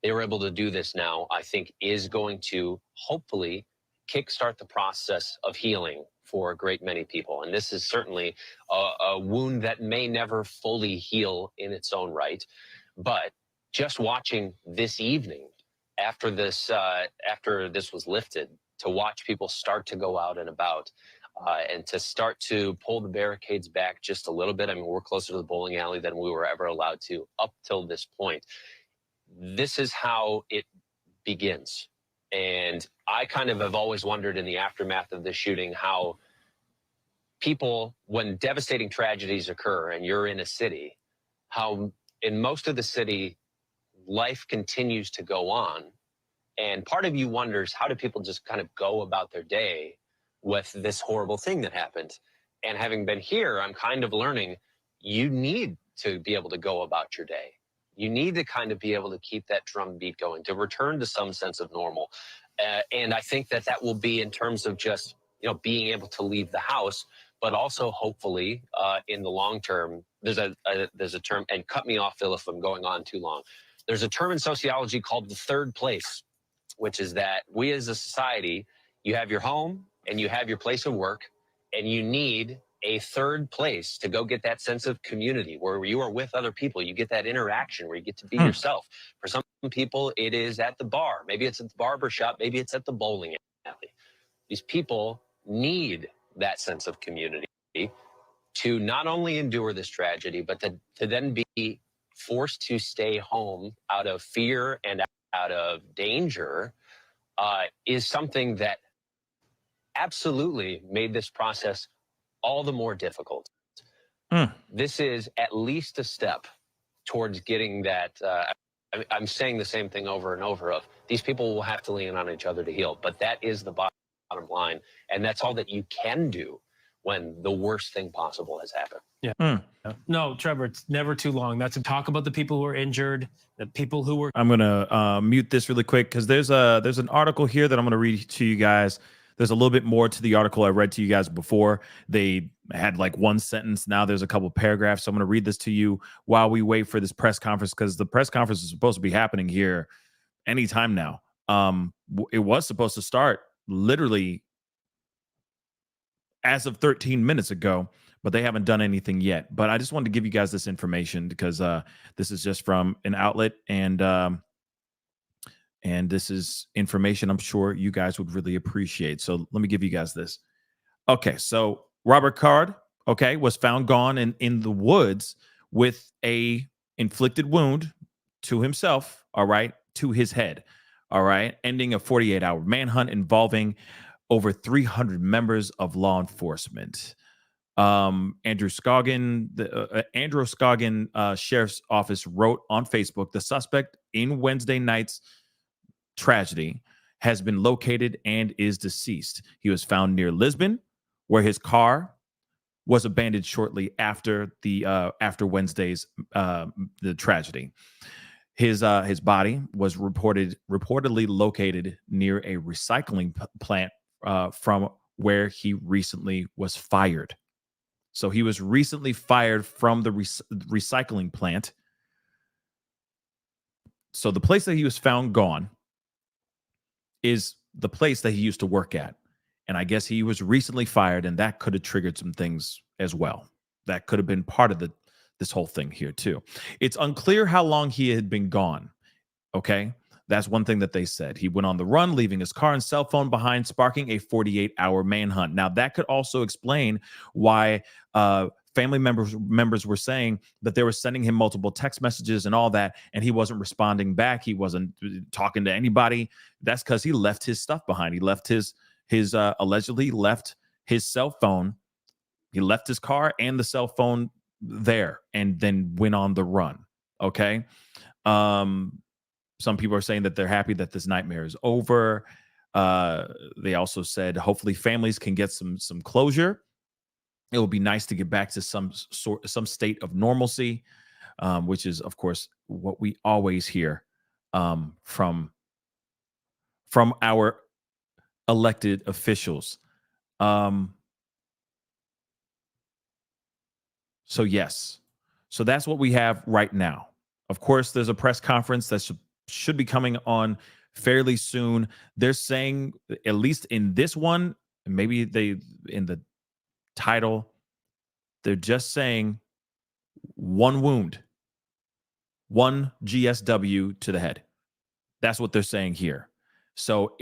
they were able to do this now, I think, is going to hopefully kickstart the process of healing for a great many people. And this is certainly a wound that may never fully heal in its own right. But just watching this evening after this was lifted, to watch people start to go out and about and to start to pull the barricades back just a little bit. I mean, we're closer to the bowling alley than we were ever allowed to up till this point. This is how it begins. And I kind of have always wondered in the aftermath of this shooting how people, when devastating tragedies occur and you're in a city, how in most of the city, life continues to go on. And part of you wonders, how do people just kind of go about their day with this horrible thing that happened? And having been here, I'm kind of learning you need to be able to go about your day. You need to kind of be able to keep that drum beat going, to return to some sense of normal. And I think that that will be in terms of just, being able to leave the house, but also hopefully in the long term, there's a term, and cut me off, Phil, if I'm going on too long. There's a term in sociology called the third place, which is that we as a society, you have your home and you have your place of work, and you need a third place to go get that sense of community where you are with other people. You get that interaction where you get to be yourself. For some people, it is at the bar. Maybe it's at the barber shop. Maybe it's at the bowling alley. These people need that sense of community to not only endure this tragedy, but to then be forced to stay home out of fear and out of danger is something that absolutely made this process all the more difficult. This is at least a step towards getting that. I'm saying the same thing over and over of these people will have to lean on each other to heal, but that is the bottom line. And that's all that you can do when the worst thing possible has happened. Yeah. No, Trevor, it's never too long. That's to talk about the people who are injured, the people who were. I'm going to mute this really quick because there's an article here that I'm going to read to you guys. There's a little bit more to the article I read to you guys before. They had like one sentence. Now there's a couple paragraphs. So I'm going to read this to you while we wait for this press conference, because the press conference is supposed to be happening here anytime now. It was supposed to start literally as of 13 minutes ago, but they haven't done anything yet. But I just wanted to give you guys this information because this is just from an outlet, and this is information I'm sure you guys would really appreciate. So let me give you guys this. Okay, so Robert Card, was found gone in the woods with a inflicted wound to himself, to his head, ending a 48-hour manhunt involving over 300 members of law enforcement. Andrew Scoggin Sheriff's Office wrote on Facebook, the suspect in Wednesday night's tragedy has been located and is deceased. He was found near Lisbon, where his car was abandoned shortly after Wednesday's the tragedy. His body was reportedly located near a recycling plant from where he recently was fired. So he was recently fired from the recycling plant. So the place that he was found gone is the place that he used to work at. And I guess he was recently fired, and that could have triggered some things as well. That could have been part of this whole thing here too. It's unclear how long he had been gone. Okay. That's one thing that they said. He went on the run, leaving his car and cell phone behind, sparking a 48-hour manhunt. Now, that could also explain why family members were saying that they were sending him multiple text messages and all that, and he wasn't responding back. He wasn't talking to anybody. That's because he left his stuff behind. He left his allegedly left his cell phone. He left his car and the cell phone there, and then went on the run. Okay. Some people are saying that they're happy that this nightmare is over. They also said hopefully families can get some closure. It will be nice to get back to some state of normalcy, which is, of course, what we always hear from our elected officials. So yes, so that's what we have right now. Of course, there's a press conference that should be coming on fairly soon. They're saying, at least in this one, maybe in the title, they're just saying 1 wound, 1 GSW to the head. That's what they're saying here. So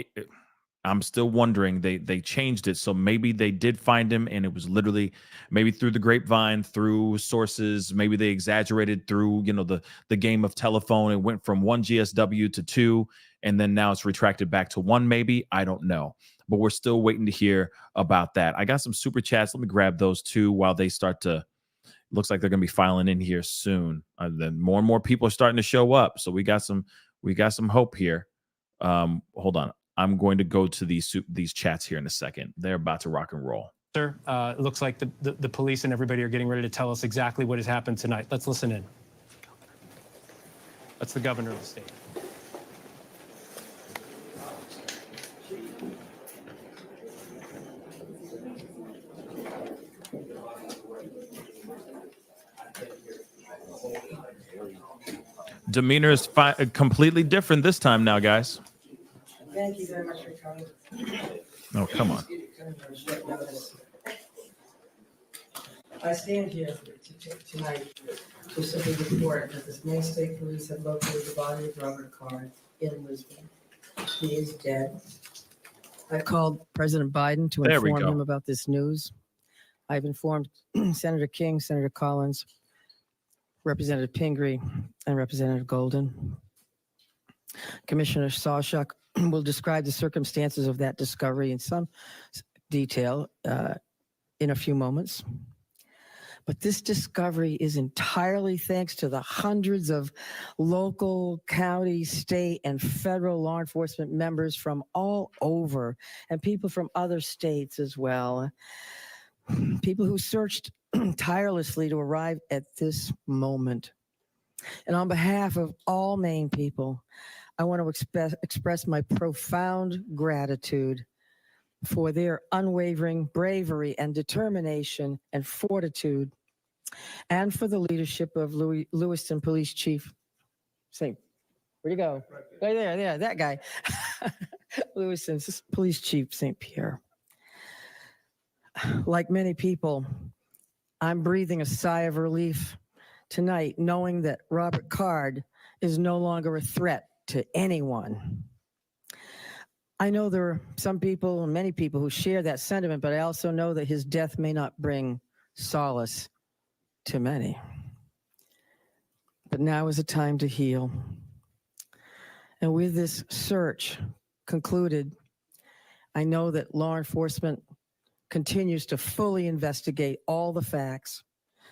I'm still wondering, they changed it. So maybe they did find him and it was literally maybe through the grapevine, through sources. Maybe they exaggerated through, the game of telephone. It went from 1 GSW to 2, and then now it's retracted back to 1, maybe. I don't know. But we're still waiting to hear about that. I got some super chats. Let me grab those too while they start to, looks like they're going to be filing in here soon. Then more and more people are starting to show up. So we got some hope here. Hold on. I'm going to go to these chats here in a second. They're about to rock and roll. Sir, it looks like the police and everybody are getting ready to tell us exactly what has happened tonight. Let's listen in. That's the governor of the state. Demeanor is completely different this time now, guys. Thank you very much for coming. Oh, come on. I stand here tonight to simply report that the Maine State Police have located the body of Robert Card in Lisbon. He is dead. I called President Biden to inform him about this news. I've informed Senator King, Senator Collins, Representative Pingree, and Representative Golden. Commissioner Sawchuk will describe the circumstances of that discovery in some detail in a few moments. But this discovery is entirely thanks to the hundreds of local, county, state, and federal law enforcement members from all over, and people from other states as well. People who searched tirelessly to arrive at this moment. And on behalf of all Maine people, I want to express my profound gratitude for their unwavering bravery and determination and fortitude, and for the leadership of Lewiston Police Chief St. Where'd he go? Right there, that guy. Lewiston Police Chief St. Pierre. Like many people, I'm breathing a sigh of relief tonight, knowing that Robert Card is no longer a threat to anyone. I know there are some people, and many people, who share that sentiment, but I also know that his death may not bring solace to many. But now is a time to heal. And with this search concluded, I know that law enforcement continues to fully investigate all the facts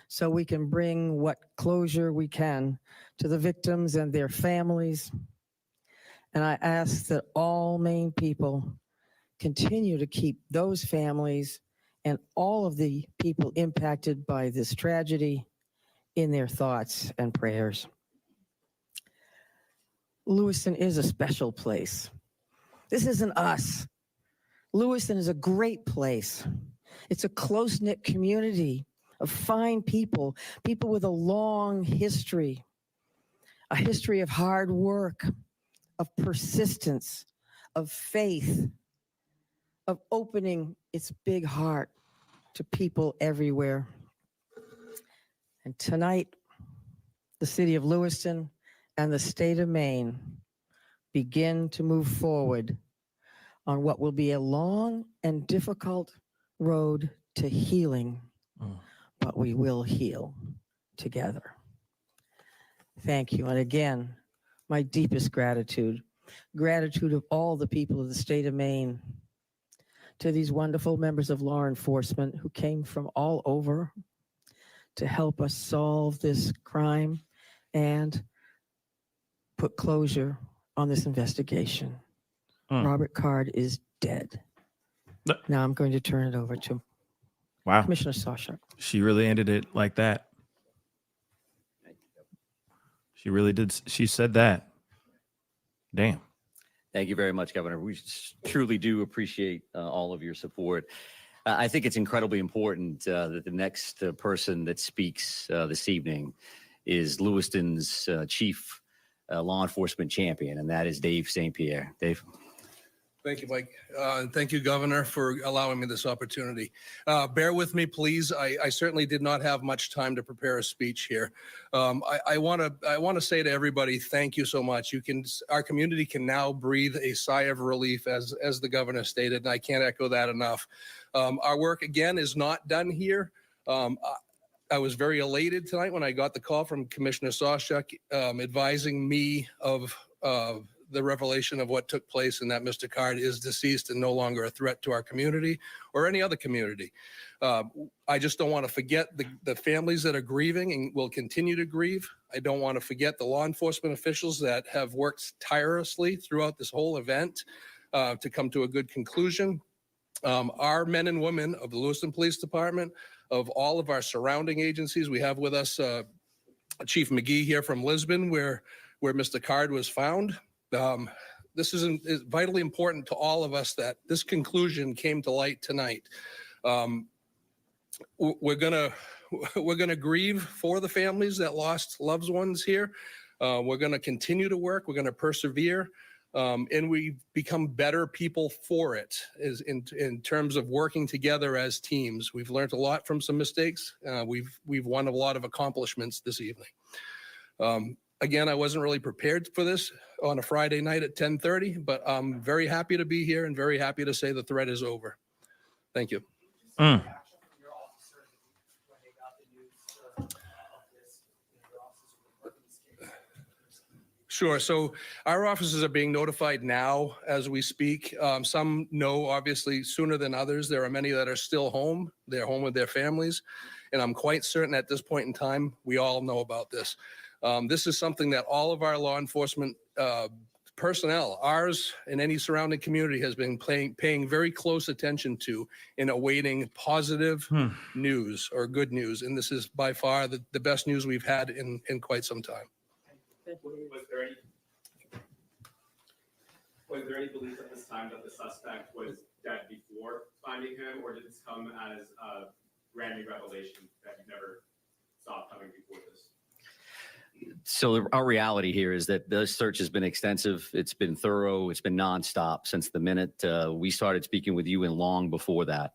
so we can bring what closure we can to the victims and their families. And I ask that all Maine people continue to keep those families and all of the people impacted by this tragedy in their thoughts and prayers. Lewiston is a special place. This isn't us. Lewiston is a great place. It's a close-knit community of fine people, people with a long history, a history of hard work, of persistence, of faith, of opening its big heart to people everywhere. And tonight, the city of Lewiston and the state of Maine begin to move forward on what will be a long and difficult road to healing, but we will heal together. Thank you. And again, my deepest gratitude of all the people of the state of Maine, to these wonderful members of law enforcement who came from all over to help us solve this crime, and put closure on this investigation. Robert Card is dead. Now I'm going to turn it over to Commissioner Sawchuk. She really ended it like that. She really did. She said that. Damn. Thank you very much, Governor. We truly do appreciate all of your support. I think it's incredibly important that the next person that speaks this evening is Lewiston's chief law enforcement champion, and that is Dave St. Pierre. Dave. Thank you, Mike. And thank you, Governor, for allowing me this opportunity. Bear with me, please. I certainly did not have much time to prepare a speech here. I want to say to everybody, thank you so much. Our community can now breathe a sigh of relief, as the governor stated, and I can't echo that enough. Our work, again, is not done here. I was very elated tonight when I got the call from Commissioner Sawchuk advising me of the revelation of what took place and that Mr. Card is deceased and no longer a threat to our community or any other community. I just don't want to forget the families that are grieving and will continue to grieve. I don't want to forget the law enforcement officials that have worked tirelessly throughout this whole event to come to a good conclusion. Our men and women of the Lewiston Police Department, of all of our surrounding agencies, we have with us Chief McGee here from Lisbon, where Mr. Card was found. This is vitally important to all of us that this conclusion came to light tonight. We're gonna grieve for the families that lost loved ones here. We're gonna continue to work. We're gonna persevere, and we become better people for it. In terms of working together as teams, we've learned a lot from some mistakes. We've won a lot of accomplishments this evening. Again, I wasn't really prepared for this on a Friday night at 10:30, but I'm very happy to be here and very happy to say the threat is over. Thank you. Sure. So our officers are being notified now as we speak. Some know, obviously, sooner than others. There are many that are still home. They're home with their families. And I'm quite certain at this point in time, we all know about this. This is something that all of our law enforcement personnel, ours and any surrounding community, has been paying very close attention to in awaiting positive news or good news. And this is by far the best news we've had in quite some time. Was there any belief at this time that the suspect was dead before finding him, or did this come as a brand new revelation that you never saw coming before this? So our reality here is that the search has been extensive. It's been thorough. It's been nonstop since the minute we started speaking with you and long before that.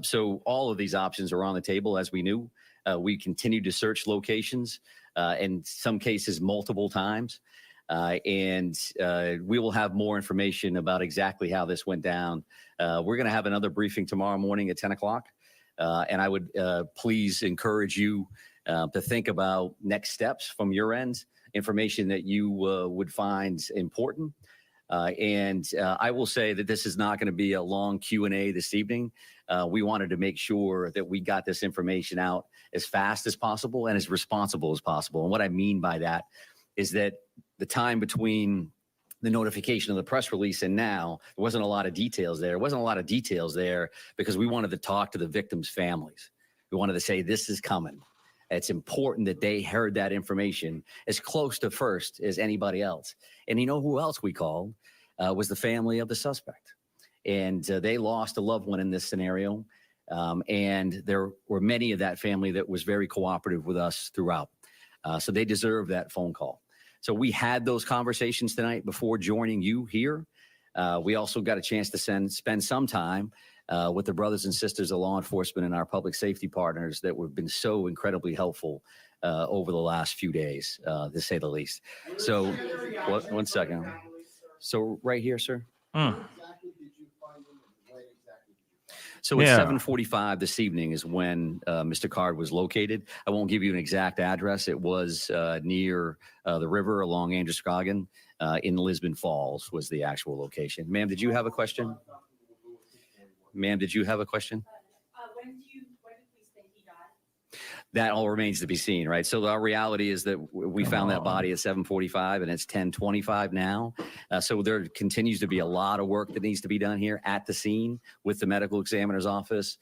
So all of these options are on the table, as we knew. We continue to search locations, in some cases multiple times. And we will have more information about exactly how this went down. We're going to have another briefing tomorrow morning at 10 o'clock. And I would please encourage you to think about next steps from your end, information that you would find important. And I will say that this is not going to be a long Q&A this evening. We wanted to make sure that we got this information out as fast as possible and as responsible as possible. And what I mean by that is that the time between the notification of the press release and now, there wasn't a lot of details there. There wasn't a lot of details there because we wanted to talk to the victims' families. We wanted to say, this is coming. It's important that they heard that information as close to first as anybody else. And you know who else we called was the family of the suspect. And they lost a loved one in this scenario. And there were many of that family that was very cooperative with us throughout. So they deserve that phone call. So we had those conversations tonight before joining you here. We also got a chance to spend some time with the brothers and sisters of law enforcement and our public safety partners that have been so incredibly helpful over the last few days, to say the least. So one second. So right here, sir. So at 7:45 this evening is when Mr. Card was located. I won't give you an exact address. It was near the river along Androscoggin in Lisbon Falls was the actual location. Ma'am, did you have a question? Ma'am, did you have a question? When did police think he died? that all remains to be seen, right? So our reality is that we found that body at 7:45 and it's 10:25 now. So there continues to be a lot of work that needs to be done here at the scene with the medical examiner's office.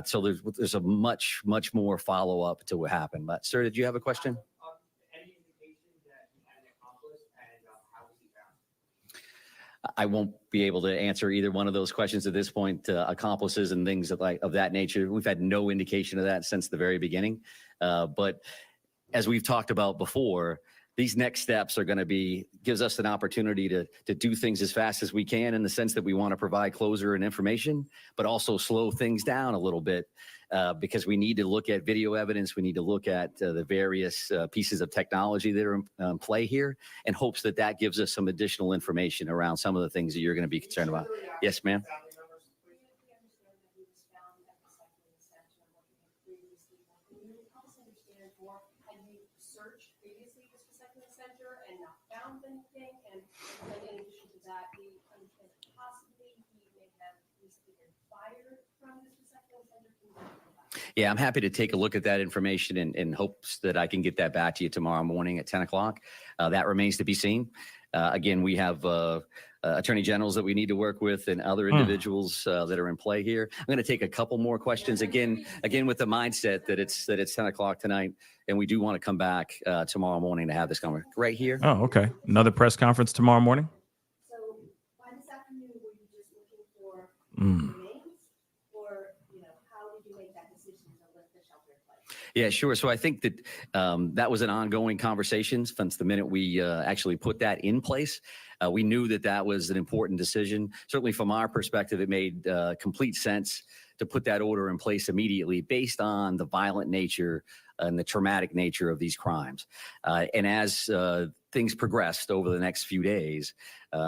So there's a much more follow up to what happened. But sir, did you have a question? Any indication that he had an accomplice, and how was he found? I won't be able to answer either one of those questions at this point. Accomplices and things of that nature, we've had no indication of that since the very beginning. But as we've talked about before, these next steps are going to gives us an opportunity to do things as fast as we can, in the sense that we want to provide closure and information, but also slow things down a little bit, because we need to look at video evidence. We need to look at the various pieces of technology that are in play here, in hopes that that gives us some additional information around some of the things that you're going to be concerned about. Yes, ma'am. Anything, and in addition to that, we understand that possibly he may have recently been fired from this recycling center. Yeah, I'm happy to take a look at that information in hopes that I can get that back to you tomorrow morning at 10 o'clock. That remains to be seen. Again, we have attorney generals that we need to work with, and other individuals that are in play here. I'm going to take a couple more questions again with the mindset that it's 10 o'clock tonight, and we do want to come back tomorrow morning to have this conversation right here. Oh, okay. Another press conference tomorrow morning. So by this afternoon, were you just looking for remains, or how did you make that decision to lift the shelter in place? Yeah, sure. So I think that that was an ongoing conversation since the minute we actually put that in place. We knew that was an important decision. Certainly from our perspective, it made complete sense to put that order in place immediately, based on the violent nature and the traumatic nature of these crimes. And as things progressed over the next few days,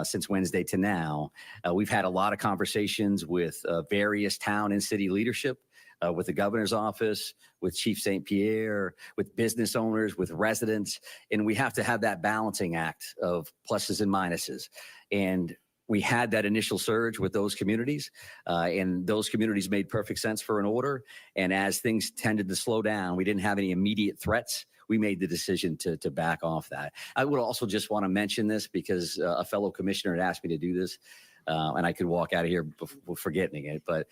since Wednesday to now, we've had a lot of conversations with various town and city leadership, with the governor's office, with Chief St. Pierre, with business owners, with residents. And we have to have that balancing act of pluses and minuses. And we had that initial surge with those communities, and those communities made perfect sense for an order. And as things tended to slow down, we didn't have any immediate threats. We made the decision to back off that. I would also just want to mention this, because a fellow commissioner had asked me to do this. And I could walk out of here before forgetting it. But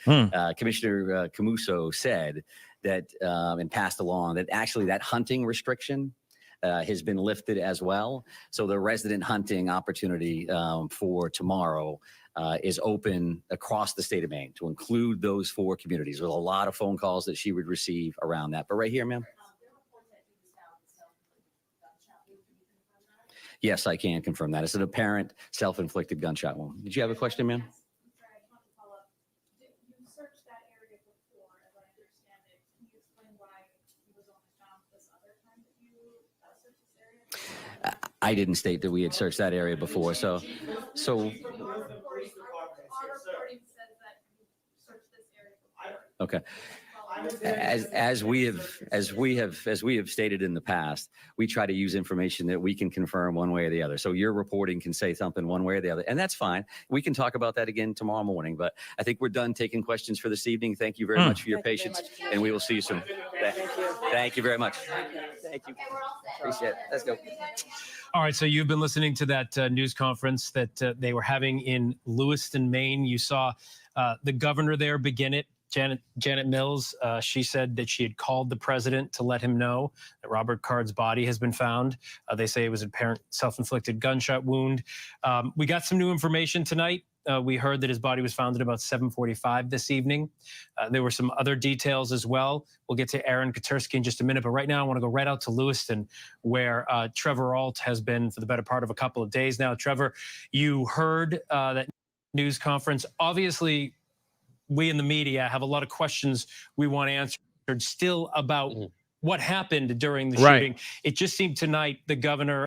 Commissioner Camuso said that and passed along that actually that hunting restriction has been lifted as well. So the resident hunting opportunity for tomorrow is open across the state of Maine, to include those 4 communities. There's a lot of phone calls that she would receive around that. But right here, ma'am. Yes, I can confirm that. It's an apparent self-inflicted gunshot wound. Did you have a question, ma'am? You searched that area before, as I understand it. Can you explain why he was only found this other time that you searched this area? I didn't state that we had searched that area before. So. Our reporting says that you searched this area before. Okay. As we have stated in the past, we try to use information that we can confirm one way or the other. So your reporting can say something one way or the other, and that's fine. We can talk about that again tomorrow morning. But I think we're done taking questions for this evening. Thank you very much for your patience, and we will see you soon. Thank you very much. Thank you. Appreciate it. Let's go. All right, so you've been listening to that news conference that they were having in Lewiston, Maine. You saw the governor there begin it. Janet Mills, she said that she had called the president to let him know that Robert Card's body has been found. They say it was an apparent self-inflicted gunshot wound. We got some new information tonight. We heard that his body was found at about 7:45 this evening. There were some other details as well. We'll get to Aaron Katersky in just a minute, but right now I want to go right out to Lewiston, where Trevor Ault has been for the better part of a couple of days now. Trevor, you heard that news conference. Obviously, we in the media have a lot of questions we want answered still about what happened during the shooting. It just seemed tonight the governor.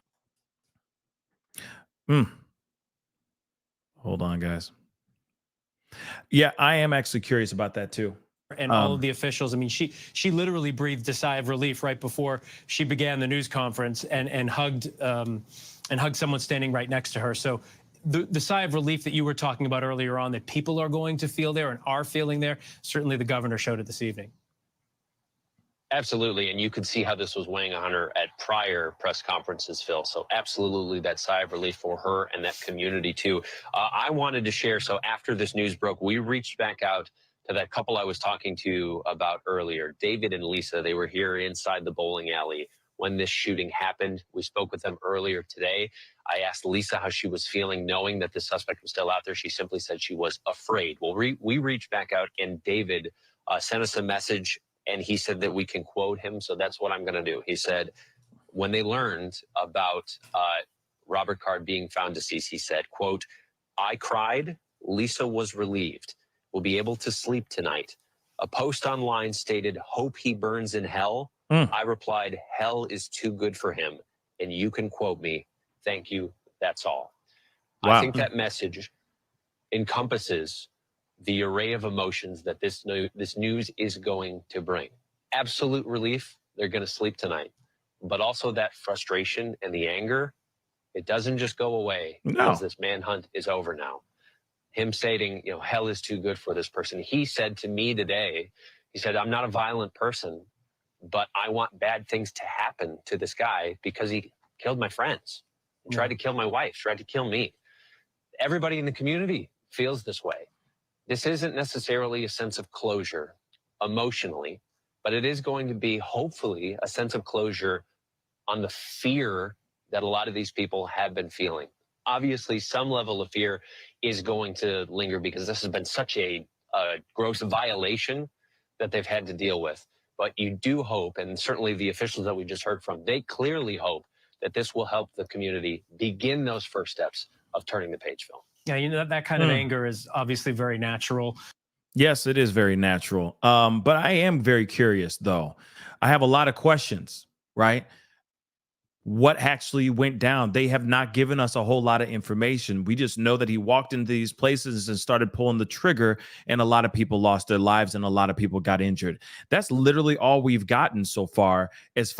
Hold on, guys. Yeah, I am actually curious about that too. And all of the officials. I mean, she literally breathed a sigh of relief right before she began the news conference and hugged someone standing right next to her. So the sigh of relief that you were talking about earlier on, that people are going to feel there and are feeling there, certainly the governor showed it this evening. Absolutely, and you could see how this was weighing on her at prior press conferences, Phil. So absolutely that sigh of relief for her and that community too. I wanted to share, so after this news broke, we reached back out to that couple I was talking to about earlier, David and Lisa. They were here inside the bowling alley when this shooting happened. We spoke with them earlier today. I asked Lisa how she was feeling knowing that the suspect was still out there. She simply said she was afraid. Well, we reached back out, and David sent us a message, and he said that we can quote him. So that's what I'm going to do. He said, when they learned about Robert Card being found deceased, he said, quote, "I cried. Lisa was relieved. We'll be able to sleep tonight. A post online stated, hope he burns in hell. I replied, hell is too good for him. And you can quote me. Thank you. That's all." Wow. I think that message encompasses the array of emotions that this news is going to bring. Absolute relief, they're going to sleep tonight. But also that frustration and the anger, it doesn't just go away because this manhunt is over now. Him stating, you know, hell is too good for this person. He said to me today, he said, I'm not a violent person, but I want bad things to happen to this guy because he killed my friends, tried to kill my wife, tried to kill me. Everybody in the community feels this way. This isn't necessarily a sense of closure emotionally, but it is going to be hopefully a sense of closure on the fear that a lot of these people have been feeling. Obviously, some level of fear is going to linger because this has been such a gross violation that they've had to deal with. But you do hope, and certainly the officials that we just heard from, they clearly hope that this will help the community begin those first steps of turning the page, Phil. Yeah, you know, that kind of anger is obviously very natural. Yes, it is very natural. But I am very curious, though. I have a lot of questions, right? What actually went down? They have not given us a whole lot of information. We just know that he walked into these places and started pulling the trigger, and a lot of people lost their lives and a lot of people got injured. That's literally all we've gotten so far as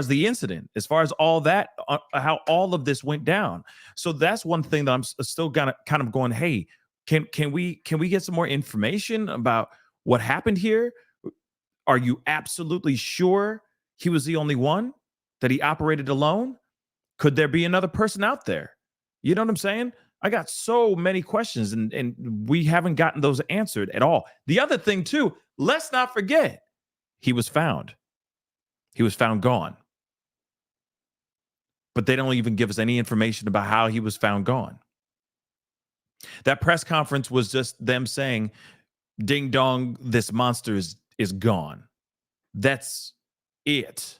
the incident, as far as all that, how all of this went down. So that's one thing that I'm still kind of going, hey, can we get some more information about what happened here? Are you absolutely sure he was the only one, that he operated alone? Could there be another person out there? You know what I'm saying? I got so many questions, and we haven't gotten those answered at all. The other thing too, let's not forget, he was found. He was found gone. But they don't even give us any information about how he was found gone. That press conference was just them saying, ding dong, this monster is gone. That's it.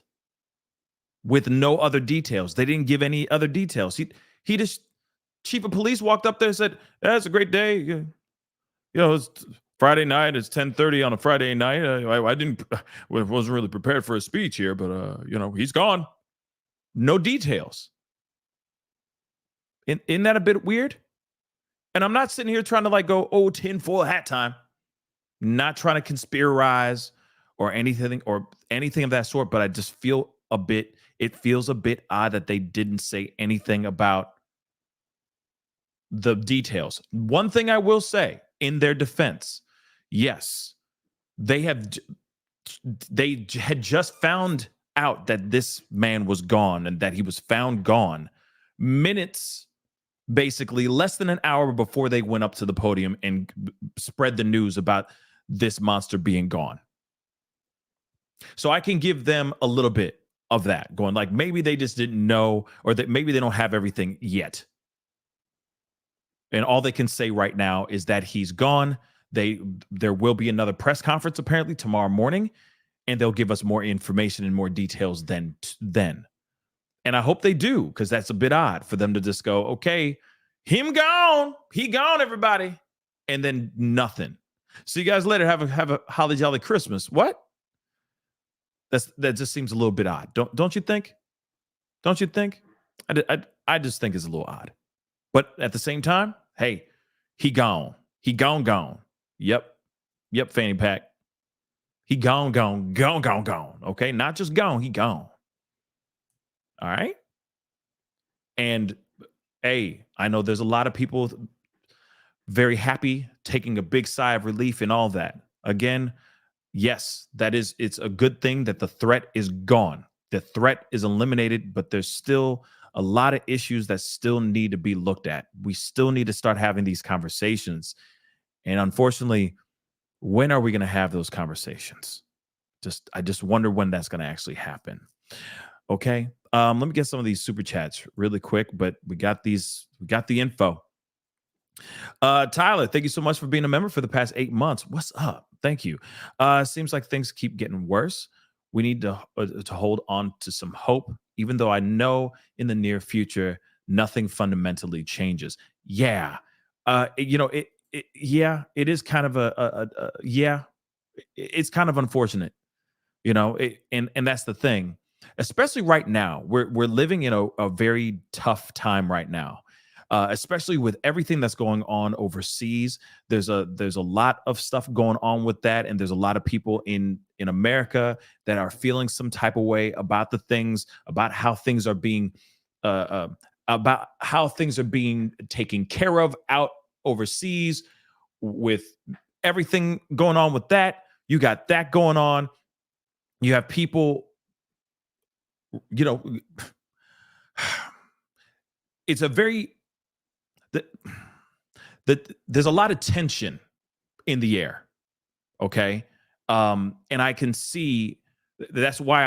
With no other details. They didn't give any other details. He just, chief of police walked up there and said, it's a great day. You know, it's Friday night. It's 10:30 on a Friday night. I wasn't really prepared for a speech here, but you know, he's gone. No details. Isn't that a bit weird? And I'm not sitting here trying to like go, oh, tinfoil hat time. Not trying to conspirize or anything of that sort, but I just feel it feels a bit odd that they didn't say anything about the details. One thing I will say in their defense, yes, they had just found out that this man was gone and that he was found gone minutes, basically less than an hour before they went up to the podium and spread the news about this monster being gone. So I can give them a little bit of that, going like maybe they just didn't know, or that maybe they don't have everything yet. And all they can say right now is that he's gone. There will be another press conference apparently tomorrow morning, and they'll give us more information and more details then. And I hope they do, because that's a bit odd for them to just go, okay, him gone. He gone, everybody. And then nothing. See you guys later. Have a holly jolly Christmas. What? That just seems a little bit odd. Don't you think? Don't you think? I just think it's a little odd. But at the same time, hey, he gone. He gone. Yep, fanny pack. He gone. Okay, not just gone, he gone. All right. And hey, I know there's a lot of people very happy, taking a big sigh of relief and all that. Again, yes, it's a good thing that the threat is gone. The threat is eliminated, but there's still a lot of issues that still need to be looked at. We still need to start having these conversations. And unfortunately, when are we going to have those conversations? I just wonder when that's going to actually happen. Okay. Let me get some of these super chats really quick, but we got the info. Tyler, thank you so much for being a member for the past 8 months. What's up? Thank you. Seems like things keep getting worse. We need to hold on to some hope, even though I know in the near future nothing fundamentally changes. Yeah, it is kind of it's kind of unfortunate, and that's the thing. Especially right now, we're living in a very tough time right now. Especially with everything that's going on overseas. There's a lot of stuff going on with that, and there's a lot of people in America that are feeling some type of way about about how things are being taken care of out overseas. With everything going on with that, you got that going on. You have people, it's a very there's a lot of tension in the air. Okay. And I can see that's why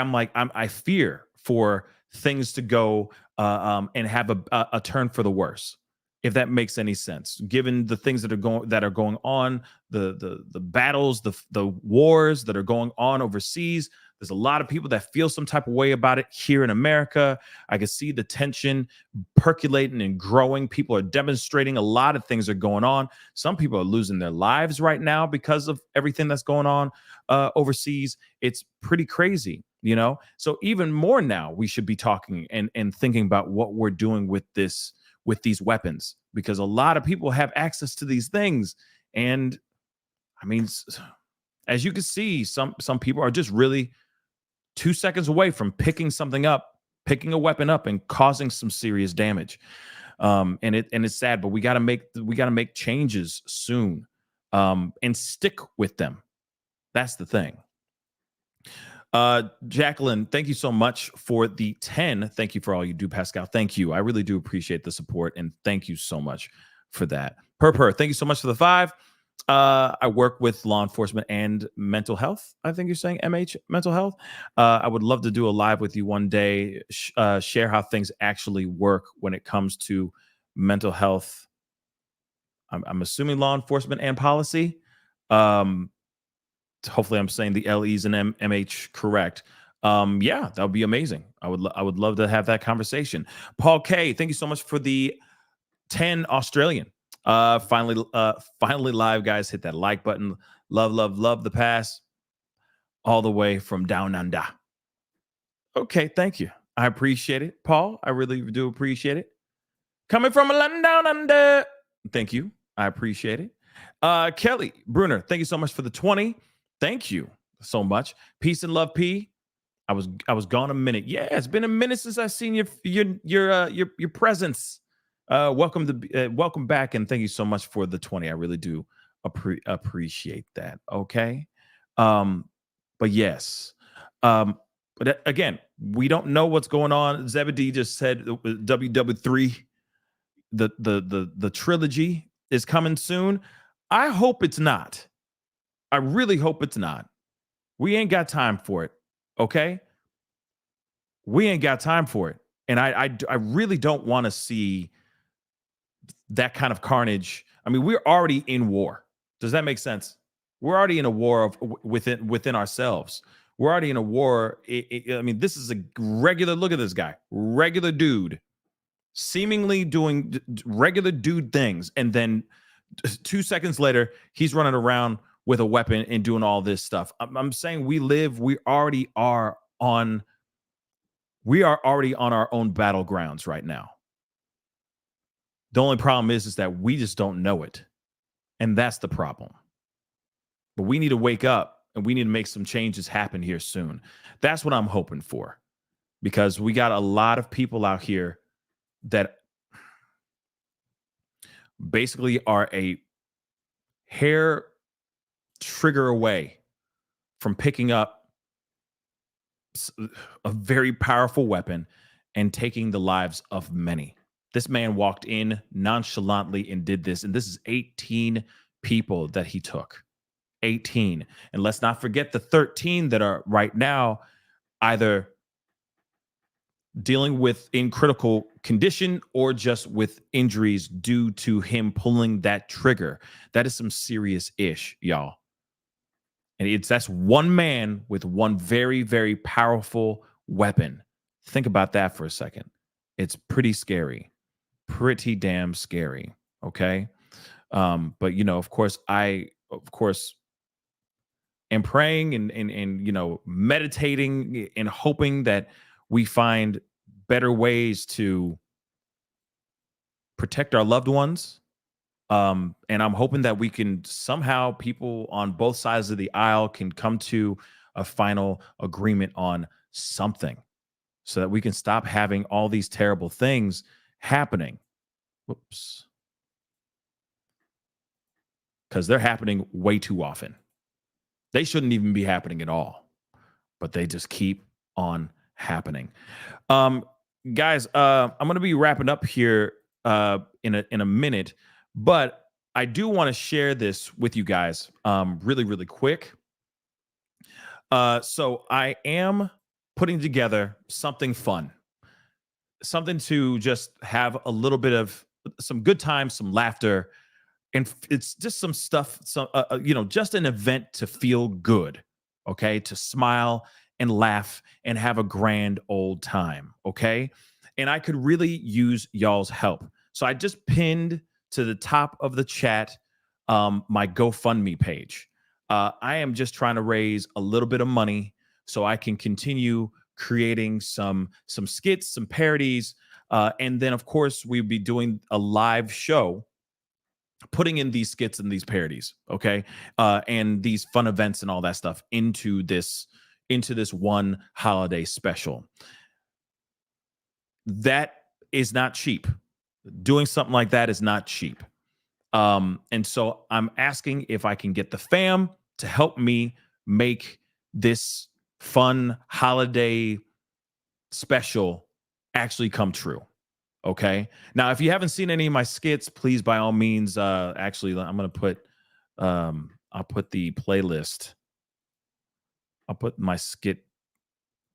I fear for things to go and have a turn for the worse, if that makes any sense, given the things that are going on, the battles, the wars that are going on overseas. There's a lot of people that feel some type of way about it here in America. I can see the tension percolating and growing. People are demonstrating. A lot of things are going on. Some people are losing their lives right now because of everything that's going on overseas. It's pretty crazy, So even more now, we should be talking and thinking about what we're doing with these weapons, because a lot of people have access to these things. And I mean, as you can see, some people are just really 2 seconds away from picking a weapon up and causing some serious damage. And it's sad, but we got to make changes soon, and stick with them. That's the thing. Jacqueline, thank you so much for the 10. Thank you for all you do, Pascal. Thank you. I really do appreciate the support, and thank you so much for that. Purr, thank you so much for the 5. I work with law enforcement and mental health. I think you're saying MH, mental health. I would love to do a live with you one day, share how things actually work when it comes to mental health. I'm assuming law enforcement and policy. Hopefully I'm saying the LEs and MH correct. Yeah, that would be amazing. I would love to have that conversation. Paul K, thank you so much for the 10 Australian. Finally live, guys. Hit that like button. Love the pass all the way from down under. Okay, thank you. I appreciate it, Paul. I really do appreciate it. Coming from London down under. Thank you. I appreciate it. Kelly Bruner, thank you so much for the 20. Thank you so much. Peace and love, P. I was gone a minute. Yeah, it's been a minute since I've seen your presence. Welcome back, and thank you so much for the 20. I really do appreciate that. Okay. But yes. But again, we don't know what's going on. Zebedee just said WW3, the trilogy is coming soon. I hope it's not. I really hope it's not. We ain't got time for it. Okay. We ain't got time for it. And I really don't want to see that kind of carnage. I mean, we're already in war. Does that make sense? We're already in a war within ourselves. We're already in a war. I mean, this is a regular, look at this guy, regular dude, seemingly doing regular dude things. And then 2 seconds later, he's running around with a weapon and doing all this stuff. I'm saying we already are on our own battlegrounds right now. The only problem is that we just don't know it. And that's the problem. But we need to wake up, and we need to make some changes happen here soon. That's what I'm hoping for, because we got a lot of people out here that basically are a hair trigger away from picking up a very powerful weapon and taking the lives of many. This man walked in nonchalantly and did this. And this is 18 people that he took. 18. And let's not forget the 13 that are right now either dealing with in critical condition or just with injuries due to him pulling that trigger. That is some serious ish, y'all. And that's one man with one very, very powerful weapon. Think about that for a second. It's pretty scary. Pretty damn scary. Okay. But of course, I am praying and meditating and hoping that we find better ways to protect our loved ones. And I'm hoping that we can somehow, people on both sides of the aisle can come to a final agreement on something so that we can stop having all these terrible things happening. Whoops. Because they're happening way too often. They shouldn't even be happening at all, but they just keep on happening. Guys, I'm going to be wrapping up here in a minute, but I do want to share this with you guys really, really quick. So I am putting together something fun, something to just have a little bit of some good times, some laughter, and it's just some stuff, just an event to feel good, okay? To smile and laugh and have a grand old time, okay? And I could really use y'all's help. So I just pinned to the top of the chat my GoFundMe page. I am just trying to raise a little bit of money so I can continue creating some skits, some parodies, and then of course we'll be doing a live show, putting in these skits and these parodies, okay, and these fun events and all that stuff into this one holiday special. That is not cheap. Doing something like that is not cheap. And so I'm asking if I can get the fam to help me make this fun holiday special actually come true. Okay. Now, if you haven't seen any of my skits, please, by all means, actually, I'm going to put, I'll put the playlist. I'll put my skit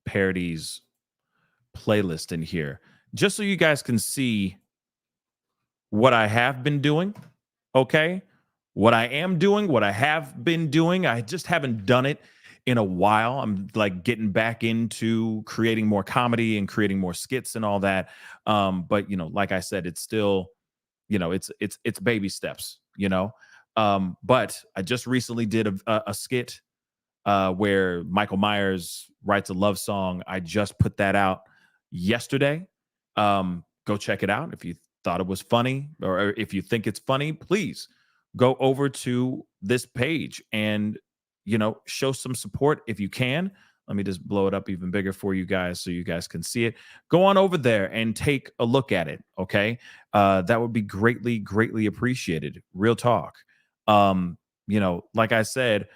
parodies playlist in here just so you guys can see what I have been doing. Okay. What I am doing, what I have been doing. I just haven't done it in a while. I'm like getting back into creating more comedy and creating more skits and all that. But like I said, it's still, it's baby steps, but I just recently did a skit where Michael Myers writes a love song. I just put that out yesterday. Go check it out. If you thought it was funny, or if you think it's funny, please go over to this page and show some support if you can. Let me just blow it up even bigger for you guys so you guys can see it. Go on over there and take a look at it. Okay. That would be greatly, greatly appreciated. Real talk. Like I said,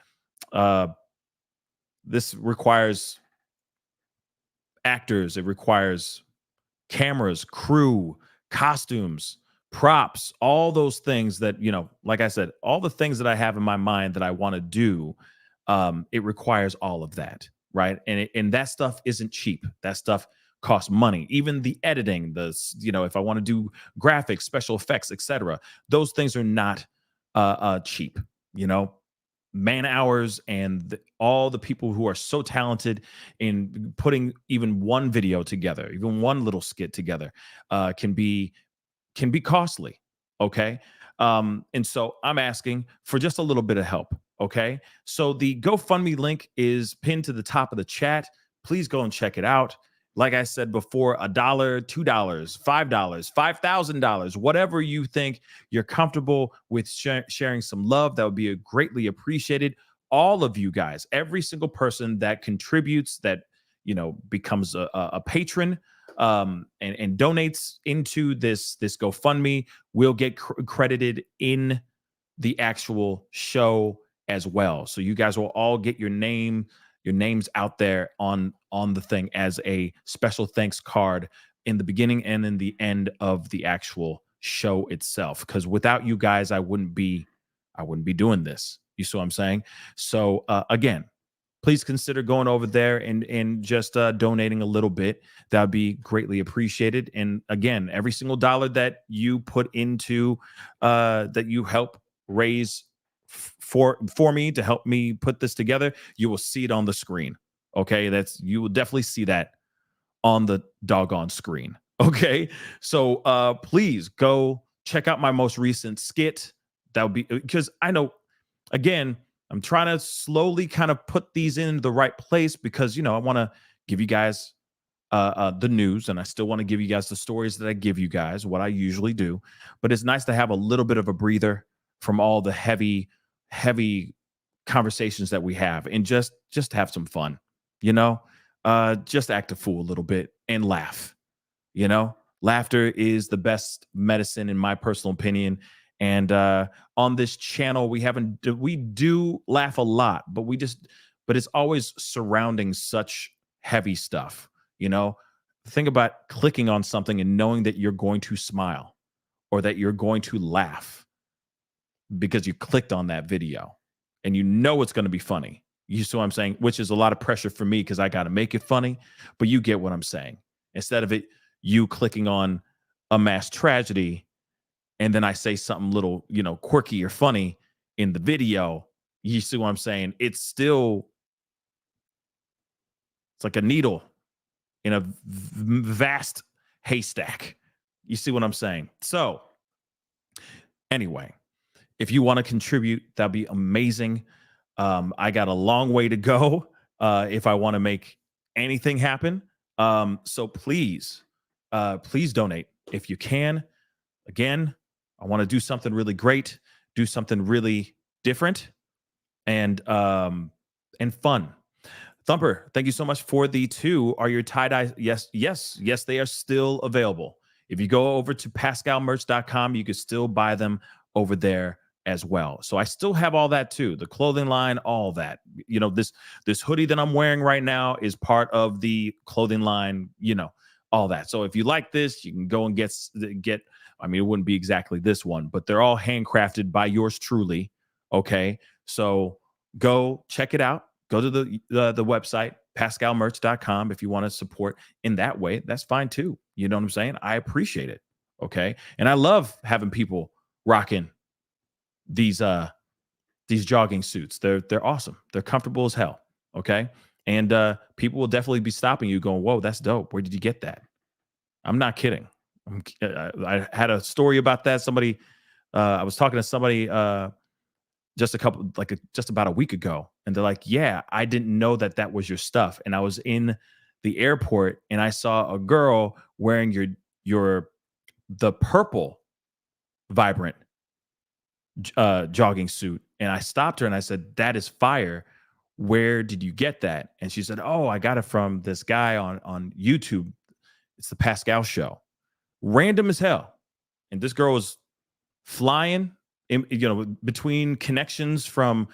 this requires actors. It requires cameras, crew, costumes, props, all those things that, like I said, all the things that I have in my mind that I want to do. It requires all of that, right? And that stuff isn't cheap. That stuff costs money. Even the editing, if I want to do graphics, special effects, etc., those things are not cheap. Man hours and all the people who are so talented in putting even one video together, even one little skit together, can be costly. Okay. And so I'm asking for just a little bit of help. Okay. So the GoFundMe link is pinned to the top of the chat. Please go and check it out. Like I said before, $1, $2, $5, $5,000, whatever you think you're comfortable with sharing some love, that would be greatly appreciated. All of you guys, every single person that contributes, that becomes a patron, and donates into this GoFundMe will get credited in the actual show as well. So you guys will all get your names out there on the thing as a special thanks card in the beginning and in the end of the actual show itself. Because without you guys, I wouldn't be doing this. You see what I'm saying? So again, please consider going over there and just donating a little bit. That would be greatly appreciated. And again, every single dollar that you put into that you help raise for me to help me put this together, you will see it on the screen. Okay, you will definitely see that on the doggone screen. Okay, so please go check out my most recent skit. That would be, because I know, again, I'm trying to slowly kind of put these in the right place, because I want to give you guys the news, and I still want to give you guys the stories that I give you guys, what I usually do. But it's nice to have a little bit of a breather from all the heavy conversations that we have, and just have some fun, just act a fool a little bit and laugh. Laughter is the best medicine in my personal opinion. And on this channel, we do laugh a lot, but it's always surrounding such heavy stuff. Think about clicking on something and knowing that you're going to smile or that you're going to laugh because you clicked on that video, and it's going to be funny. You see what I'm saying? Which is a lot of pressure for me, because I got to make it funny, but you get what I'm saying. Instead of you clicking on a mass tragedy, and then I say something little, quirky or funny in the video, you see what I'm saying? It's like a needle in a vast haystack. You see what I'm saying? So anyway, if you want to contribute, that'd be amazing. I got a long way to go if I want to make anything happen. So please donate if you can. Again, I want to do something really great, do something really different, and fun. Thumper, thank you so much for the 2. Are your tie-dye? Yes, they are still available. If you go over to pascalmerch.com, you can still buy them over there as well. So I still have all that too, the clothing line, all that. This hoodie that I'm wearing right now is part of the clothing line, all that. So if you like this, you can go and get, I mean, it wouldn't be exactly this one, but they're all handcrafted by yours truly. Okay. So go check it out. Go to the website, pascalmerch.com. If you want to support in that way, that's fine too. You know what I'm saying? I appreciate it. Okay. And I love having people rocking these jogging suits. They're awesome. They're comfortable as hell. Okay. And people will definitely be stopping you going, whoa, that's dope. Where did you get that? I'm not kidding. I had a story about that. I was talking to somebody just about a week ago, and they're like, yeah, I didn't know that was your stuff. And I was in the airport and I saw a girl wearing the purple Vibrant jogging suit. And I stopped her and I said, that is fire. Where did you get that? And she said, oh, I got it from this guy on YouTube. It's the Pascal Show. Random as hell. And this girl was flying between connections from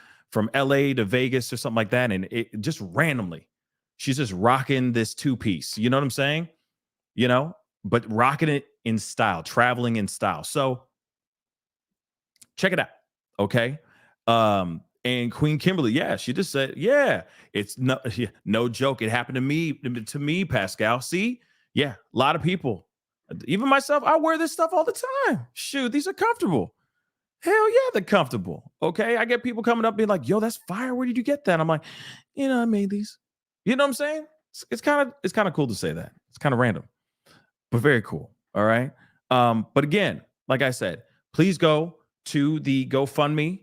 LA to Vegas or something like that. And it just randomly, she's just rocking this 2-piece. You know what I'm saying? But rocking it in style, traveling in style. So check it out. Okay. And Queen Kimberly, yeah, she just said, yeah, it's no joke. It happened to me, Pascal. See? Yeah, a lot of people, even myself, I wear this stuff all the time. Shoot, these are comfortable. Hell yeah, they're comfortable. Okay. I get people coming up being like, yo, that's fire. Where did you get that? I'm like, I made these. You know what I'm saying? It's kind of cool to say that. It's kind of random, but very cool. All right. But again, like I said, please go to the GoFundMe.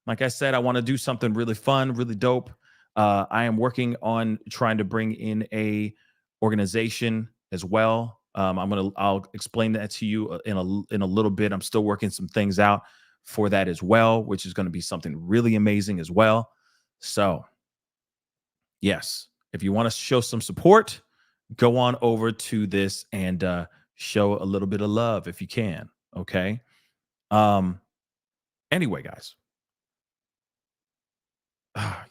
Like I said, I want to do something really fun, really dope. I am working on trying to bring in a organization as well. I'll explain that to you in a little bit. I'm still working some things out for that as well, which is going to be something really amazing as well. So yes, if you want to show some support, go on over to this and show a little bit of love if you can. Okay. Anyway, guys,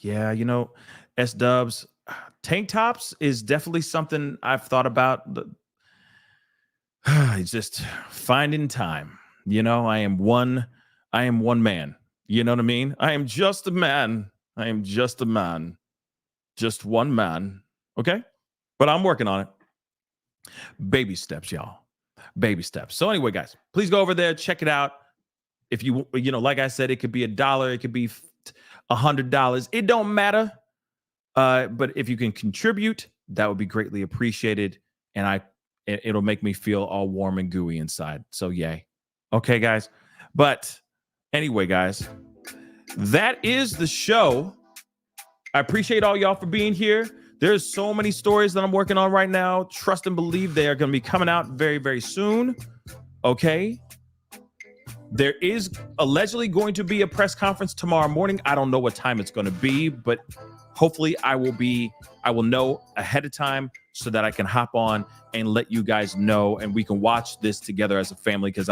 Yeah, you know, S-dubs, tank tops is definitely something I've thought about. It's just finding time. You know, I am one man. You know what I mean? I am just a man. I am just a man. Just one man. Okay? But I'm working on it. Baby steps, y'all. Baby steps. So anyway, guys, please go over there, check it out. If you know, like I said, it could be $1, it could be $100. It don't matter. But if you can contribute, that would be greatly appreciated. And it'll make me feel all warm and gooey inside. So yay. Okay, guys. But anyway, guys, that is the show. I appreciate all y'all for being here. There's so many stories that I'm working on right now. Trust and believe they are going to be coming out very, very soon. Okay. There is allegedly going to be a press conference tomorrow morning. I don't know what time it's going to be, but hopefully I will know ahead of time so that I can hop on and let you guys know, and we can watch this together as a family, because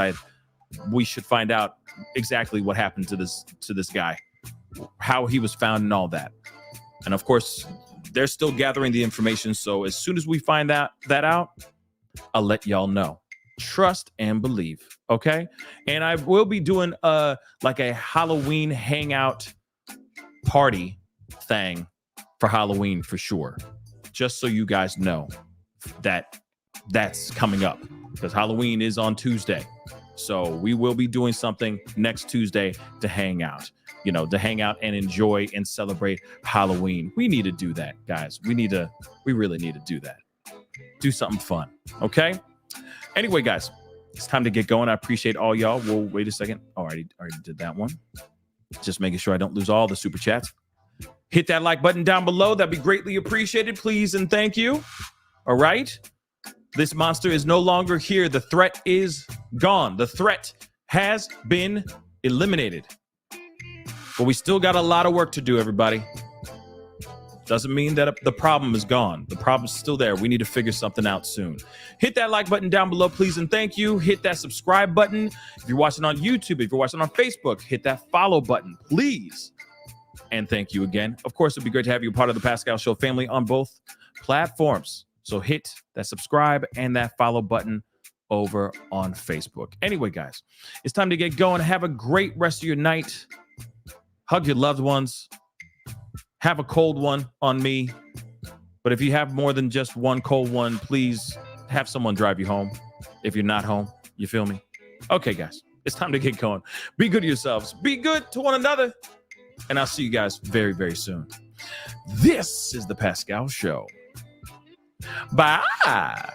we should find out exactly what happened to this guy, how he was found and all that. And of course, they're still gathering the information. So as soon as we find that out, I'll let y'all know. Trust and believe. Okay. And I will be doing like a Halloween hangout party thing for Halloween for sure. Just so you guys know that that's coming up, because Halloween is on Tuesday. So we will be doing something next Tuesday to hang out. You know, to hang out and enjoy and celebrate Halloween. We need to do that, guys. We really need to do that. Do something fun. Okay. Anyway, guys, it's time to get going. I appreciate all y'all. Well, wait a second. Oh, I already did that one. Just making sure I don't lose all the super chats. Hit that like button down below. That'd be greatly appreciated. Please and thank you. All right. This monster is no longer here. The threat is gone. The threat has been eliminated. But we still got a lot of work to do, everybody. Doesn't mean that the problem is gone. The problem's still there. We need to figure something out soon. Hit that like button down below, please, and thank you. Hit that subscribe button. If you're watching on YouTube, if you're watching on Facebook, hit that follow button, please. And thank you again. Of course, it'd be great to have you a part of the Pascal Show family on both platforms. So hit that subscribe and that follow button over on Facebook. Anyway, guys, it's time to get going. Have a great rest of your night. Hug your loved ones. Have a cold one on me. But if you have more than just one cold one, please have someone drive you home. If you're not home, you feel me? Okay, guys, it's time to get going. Be good to yourselves. Be good to one another. And I'll see you guys very, very soon. This is the Pascal Show. Bye.